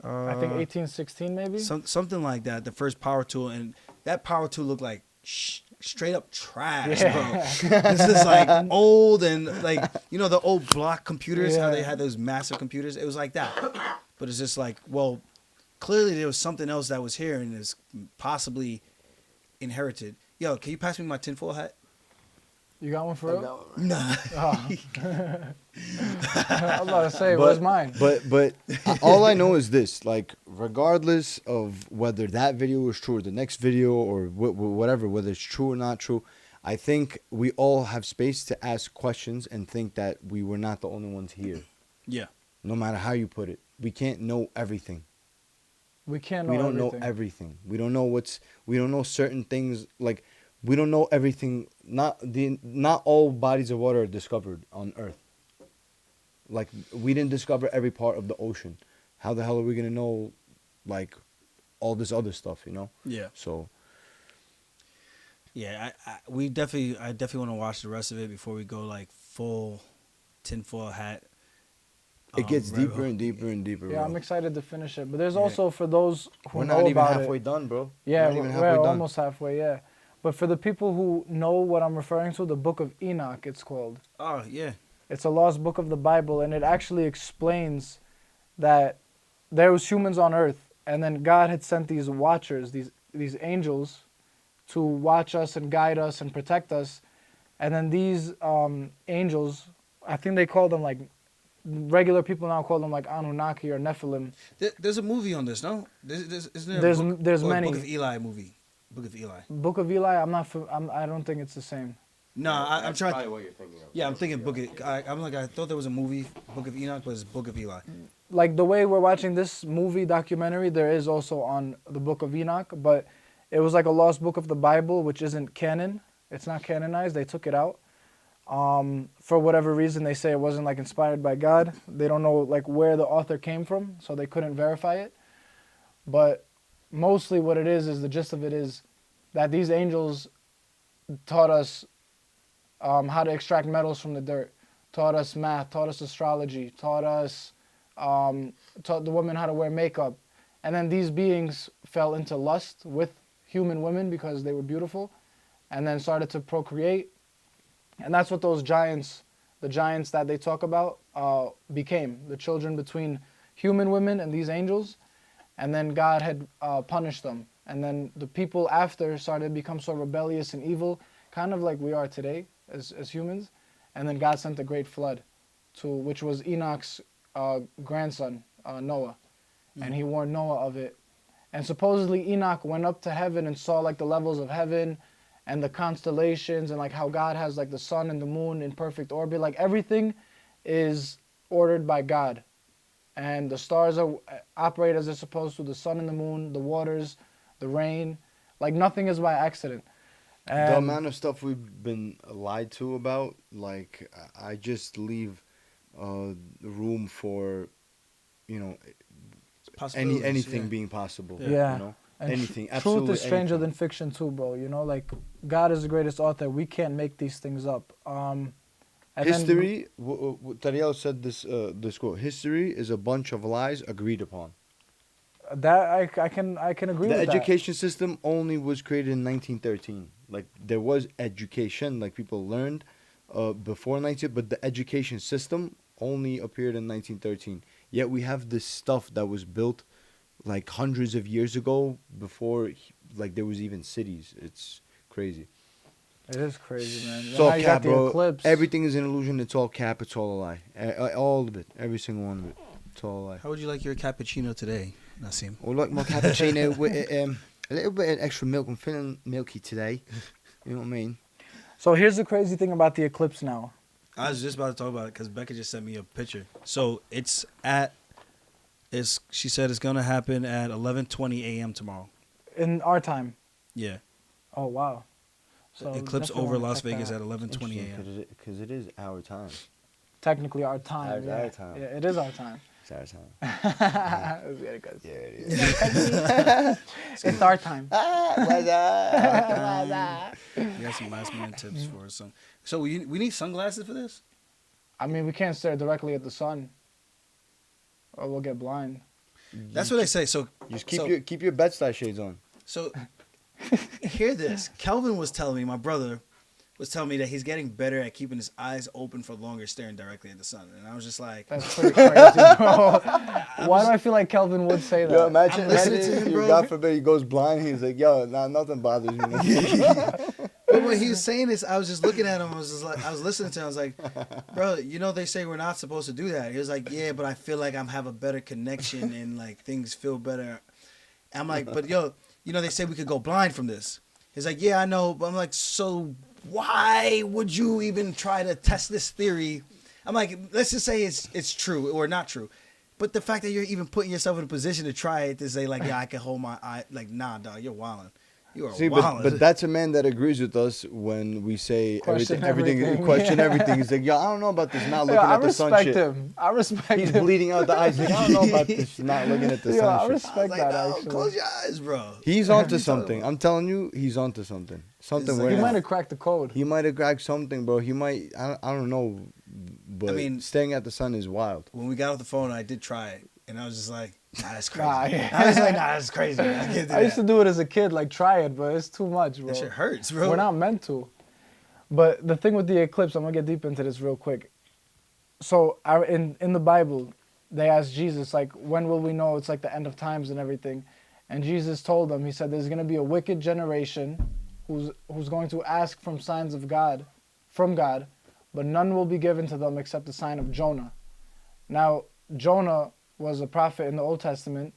I think 1816 maybe? Something like that, the first power tool. And that power tool looked like straight up trash, bro. This is like old, and like, you know, the old block computers, how they had those massive computers. It was like that. But it's just like, well, clearly there was something else that was here and is possibly inherited. Yo, can you pass me my tinfoil hat? You got one for real? Nah. Oh. I was about to say, where's mine? But all I know is this: like, regardless of whether that video is true or the next video or whatever, whether it's true or not true, I think we all have space to ask questions and think that we were not the only ones here. Yeah. No matter how you put it, we can't know everything. We can't know We don't everything. know everything. We don't know we don't know certain things. Like, we don't know everything. Not all bodies of water are discovered on Earth. Like, we didn't discover every part of the ocean. How the hell are we gonna know, like, all this other stuff? You know. Yeah. So. Yeah, I definitely want to watch the rest of it before we go like full tinfoil hat. It gets rabbit deeper hole. and deeper and deeper. Yeah, bro. I'm excited to finish it. But there's Yeah. also for those who We're know not even about halfway it. done, bro. Yeah, We're not even we're halfway done. almost halfway. Yeah, but for the people who know what I'm referring to, the Book of Enoch, it's called. Oh yeah. It's a lost book of the Bible, and it actually explains that there was humans on Earth, and then God had sent these watchers, these angels, to watch us and guide us and protect us, and then these angels, I think they call them like regular people now call them like Anunnaki or Nephilim. There's a movie on this, no? Isn't there There's- a book, there's or many. Book of Eli movie. Book of Eli. Book of Eli, I don't think it's the same. No, I'm That's trying. probably what you're thinking of. Yeah, I'm thinking Book of. I thought there was a movie, Book of Enoch, but it's Book of Eli. Like the way we're watching this movie documentary, there is also on the Book of Enoch, but it was like a lost book of the Bible, which isn't canon. It's not canonized. They took it out. For whatever reason, they say it wasn't like inspired by God. They don't know like where the author came from, so they couldn't verify it. But mostly what it is the gist of it is that these angels taught us how to extract metals from the dirt, taught us math, taught us astrology, taught the women how to wear makeup. And then these beings fell into lust with human women because they were beautiful, and then started to procreate. And that's what those giants, the giants that they talk about, became. The children between human women and these angels. And then God had punished them. And then the people after started to become so rebellious and evil, kind of like we are today as humans. And then God sent the great flood, which was Enoch's grandson, Noah. And he warned Noah of it. And supposedly Enoch went up to heaven and saw like the levels of heaven and the constellations and like how God has like the sun and the moon in perfect orbit. Like everything is ordered by God. And the stars operate as they're supposed to, the sun and the moon, the waters, the rain. Like nothing is by accident. The amount of stuff we've been lied to about, like, I just leave room for, you know, anything being possible. Yeah. You know? And anything. truth Absolutely is stranger anything. than fiction too, bro. You know, like God is the greatest author. We can't make these things up. And History, Tariel said this quote, history is a bunch of lies agreed upon. That I can agree The with that. education system only was created in 1913. Like, there was education, like people learned before 19, but the education system only appeared in 1913. Yet we have this stuff that was built like hundreds of years ago before like there was even cities. It's crazy. It is crazy, man. It's all Now you cap, got the bro. eclipse. Everything is an illusion. It's all cap. It's all a lie. All of it. Every single one of it. It's all a lie. How would you like your cappuccino today, Nazim? I would like my cappuccino with a little bit of extra milk. I'm feeling milky today. You know what I mean? So here's the crazy thing about the eclipse now. I was just about to talk about it because Becca just sent me a picture. So she said it's gonna happen at 11:20 a.m. tomorrow. In our time. Yeah. Oh, wow. So Eclipse definitely over wanna Las check Vegas that at out. 11:20 a.m. Because it is our time. Technically our time. It's yeah. our time. Yeah, it is our time. It's our time. It's very good. Yeah, it is. It's our time. You got some last minute tips for us. So we need sunglasses for this? I mean, we can't stare directly at the sun, or we'll get blind. That's what they say. So Just keep your Bed-Stuy shades on. So hear this. Kelvin was telling me, my brother was telling me that he's getting better at keeping his eyes open for longer, staring directly at the sun. And I was just like, That's pretty crazy, bro. Why do I feel like Kelvin would say that? Yo, imagine I'm listening to him, bro. God forbid he goes blind. He's like, yo, nothing bothers me. but when he was saying this, I was just looking at him. I was listening to him. I was like, bro, you know they say we're not supposed to do that. He was like, yeah, but I feel like have a better connection and like things feel better. I'm like, but yo, you know they say we could go blind from this. He's like, yeah, I know, but I'm like, so why would you even try to test this theory? I'm like, let's just say it's true or not true. But the fact that you're even putting yourself in a position to try it, to say like, yeah, I can hold my eye, like, nah, dog, you're wilding. You are wilding. But that's a man that agrees with us when we say Question everything, everything. question Yeah. everything. He's like, yo, I don't know about this not looking I at the sun respect shit. him. I respect He's him. bleeding out the eyes. He's like, I don't know about this not looking at the Yeah, I sun shit. respect I was like, that, no, actually. close your eyes, bro. He's What are onto you something. talking about? I'm telling you, he's onto something. Something like- where He Yeah. might have cracked the code. he might have cracked something, bro. He might. I don't know. But I mean- staring at the sun is wild. When we got off the phone, I did try it, and I was just like, nah, that's crazy. Nah, yeah. I was like, nah, that's crazy. I can't do I used to that. do it as a kid, like try it, but it's too much, bro. That shit hurts, bro. We're not meant to. But the thing with the eclipse, I'm gonna get deep into this real quick. So in the Bible, they asked Jesus, like, when will we know it's like the end of times and everything? And Jesus told them, he said, there's gonna be a wicked generation who's going to ask from signs of God, from God, but none will be given to them except the sign of Jonah. Now, Jonah was a prophet in the Old Testament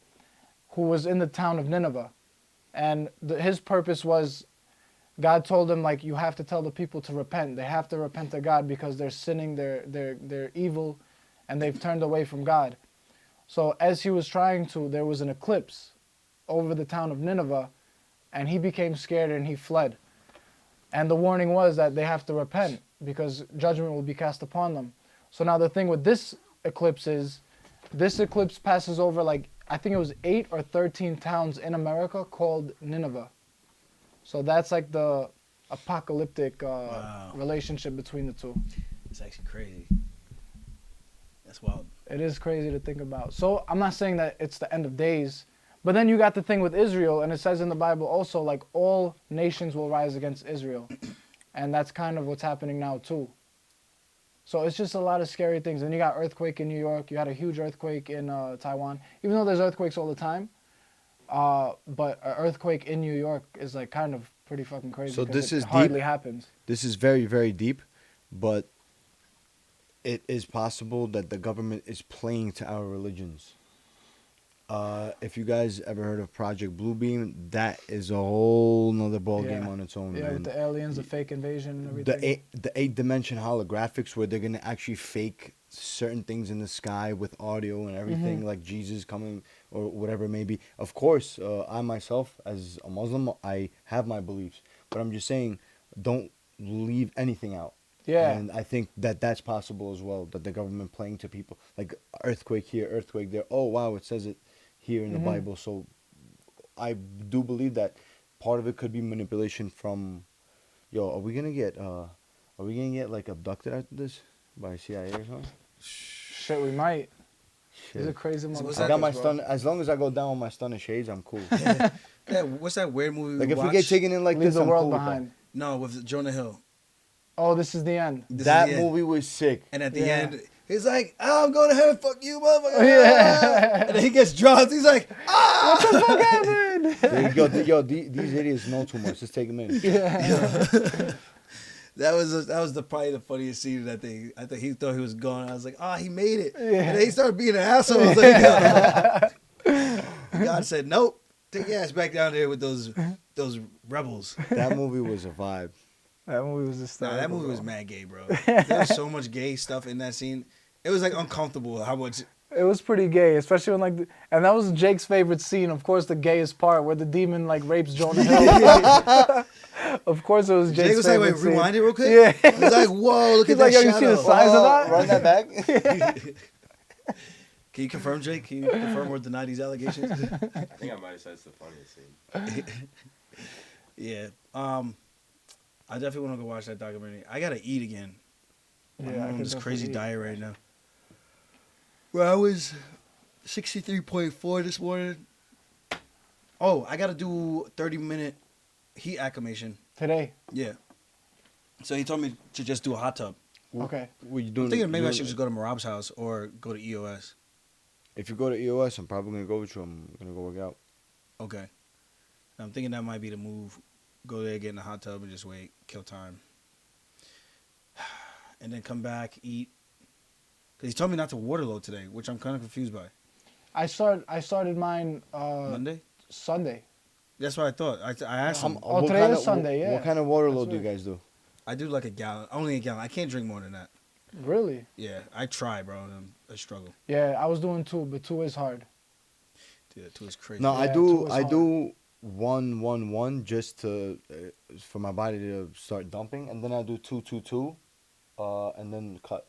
who was in the town of Nineveh. And his purpose was, God told him, like, you have to tell the people to repent. They have to repent to God because they're sinning, they're evil, and they've turned away from God. So as he was trying to, there was an eclipse over the town of Nineveh, and he became scared and he fled. And the warning was that they have to repent because judgment will be cast upon them. So now the thing with this eclipse is, this eclipse passes over, like, I think it was 8 or 13 towns in America called Nineveh. So that's like the apocalyptic relationship between the two. It's actually crazy. That's wild. It is crazy to think about. So I'm not saying that it's the end of days, but then you got the thing with Israel, and it says in the Bible also, like, all nations will rise against Israel. And that's kind of what's happening now too. So it's just a lot of scary things. And you got earthquake in New York. You had a huge earthquake in Taiwan. Even though there's earthquakes all the time, but an earthquake in New York is like kind of pretty fucking crazy. So 'cause this it is hardly deep. happens. This is very, very deep, but it is possible that the government is playing to our religions. If you guys ever heard of Project Bluebeam, that is a whole nother ball game on its own, Yeah, man. with the aliens, the fake invasion and everything. The eight dimension holographics where they're gonna actually fake certain things in the sky with audio and everything, Mm-hmm. like Jesus coming or whatever it may be. Of course, I myself as a Muslim, I have my beliefs, but I'm just saying, don't leave anything out. Yeah. And I think that that's possible as well. That the government playing to people, like earthquake here, earthquake there. Oh wow, it says it here in the Bible. So I do believe that part of it could be manipulation from. Yo, are we gonna get like abducted after this by CIA or something? Shit, we might. He's a Shit. crazy what's motherfucker. that? I got my bro. stun. As long as I go down with my stunner shades, I'm cool. Yeah, what's that weird movie Like we if we watched? get taken in like Leave this, the I'm world cool with that. behind. No, with Jonah Hill. Oh, this is the end. This is That the end. movie was sick. And at the Yeah. end, he's like, oh, I'm going to heaven, fuck you, motherfucker. Yeah. And then he gets dropped. He's like, ah! What the fuck happened? Yo, these idiots know too much. Just take them in. That was probably the funniest scene of that thing. I think he thought he was gone. I was like, oh, he made it. Yeah. And then he started being an asshole. I was like, God said, nope. Take your ass back down there with those rebels. That movie was a vibe. That movie was just. Nah, that movie was mad gay, bro. There was so much gay stuff in that scene. It was like uncomfortable how much. It was pretty gay, especially when like, and that was Jake's favorite scene. Of course, the gayest part where the demon like rapes Jonah Hill. Of course, it was Jake's Jake was like, favorite wait, scene. rewind it real quick? Yeah. He was like, whoa, look He's at that like, yo, you shadow. see the size of that? Run that back. Can you confirm, Jake? Can you confirm or deny these allegations? I think I might have said it's the funniest scene. Yeah. I definitely want to go watch that documentary. I gotta eat again. Yeah, I'm I on could this crazy definitely diet right now. Well, I was 63.4 this morning. Oh, I gotta do 30-minute heat acclimation. Today. Yeah. So he told me to just do a hot tub. Okay. What you doing? I'm thinking maybe I doing- should just go to Marab's house or go to EOS. If you go to EOS, I'm probably gonna go with you. I'm gonna go work out. Okay. I'm thinking that might be the move. Go there, get in the hot tub, and just wait, kill time. And then come back, eat. Because he told me not to water load today, which I'm kind of confused by. I started mine Monday? Sunday. That's what I thought. I asked him. Oh, today is Sunday, yeah. What kind of water That's load do you right. guys do? I do like a gallon. Only a gallon. I can't drink more than that. Really? Yeah, I try, bro. And I struggle. Yeah, I was doing 2, but 2 is hard. Dude, 2 is crazy. No, Yeah, 2 is I hard. do 1-1-1 just to for my body to start dumping, and then I do 2-2-2, and then cut.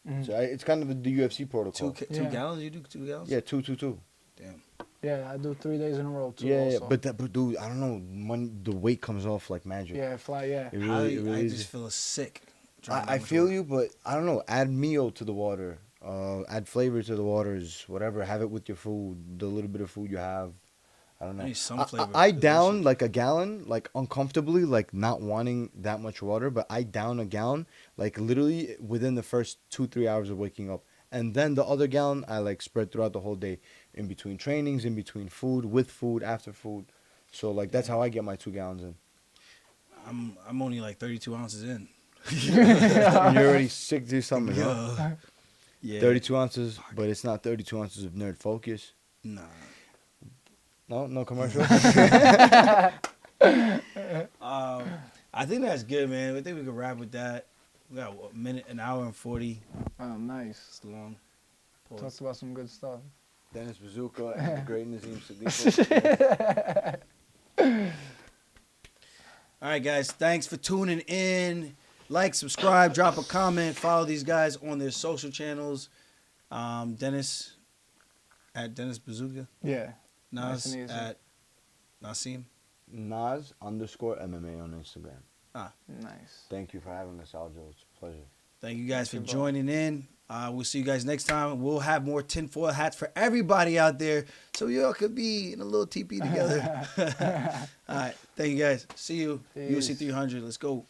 Mhm. So it's kind of the UFC protocol. Two Yeah. gallons? You do 2 gallons? Yeah, 2-2-2. Damn. Yeah, I do 3 days in a row too. Yeah, also. but dude, I don't know when the weight comes off like magic. Yeah, fly. Yeah. It really, it really I is. just feel sick. drinking that I much feel water. you, but I don't know. Add Mio to the water. Add flavor to the waters. Whatever. Have it with your food. The little bit of food you have. I don't know. I need some flavor. I down like a gallon, like uncomfortably, like not wanting that much water. But I down a gallon, like literally within the first 2-3 hours of waking up. And then the other gallon, I like spread throughout the whole day, in between trainings, in between food, with food, after food. So like that's how I get my 2 gallons in. I'm only like 32 ounces in. And you're already sick to something. Huh? Yeah. 32 ounces, but it's not 32 ounces of nerd focus. Nah. No commercial. I think that's good, man. I think we can wrap with that. We got a minute, an hour and 40. Oh, nice. It's long. Pause. Talked about some good stuff. Dennis Buzukja and the great Nazim Sadykhov. All right, guys. Thanks for tuning in. Like, subscribe, drop a comment. Follow these guys on their social channels. Dennis at Dennis Buzukja. Yeah. Nas Nice and easy. at Nazim. Nas_MMA on Instagram. Nice. Thank you for having us, Aljo. It's a pleasure. Thank you guys for Thank you, bro. joining in. We'll see you guys next time. We'll have more tinfoil hats for everybody out there, so you all could be in a little teepee together. All right. Thank you guys. See you. Peace. UFC 300. Let's go.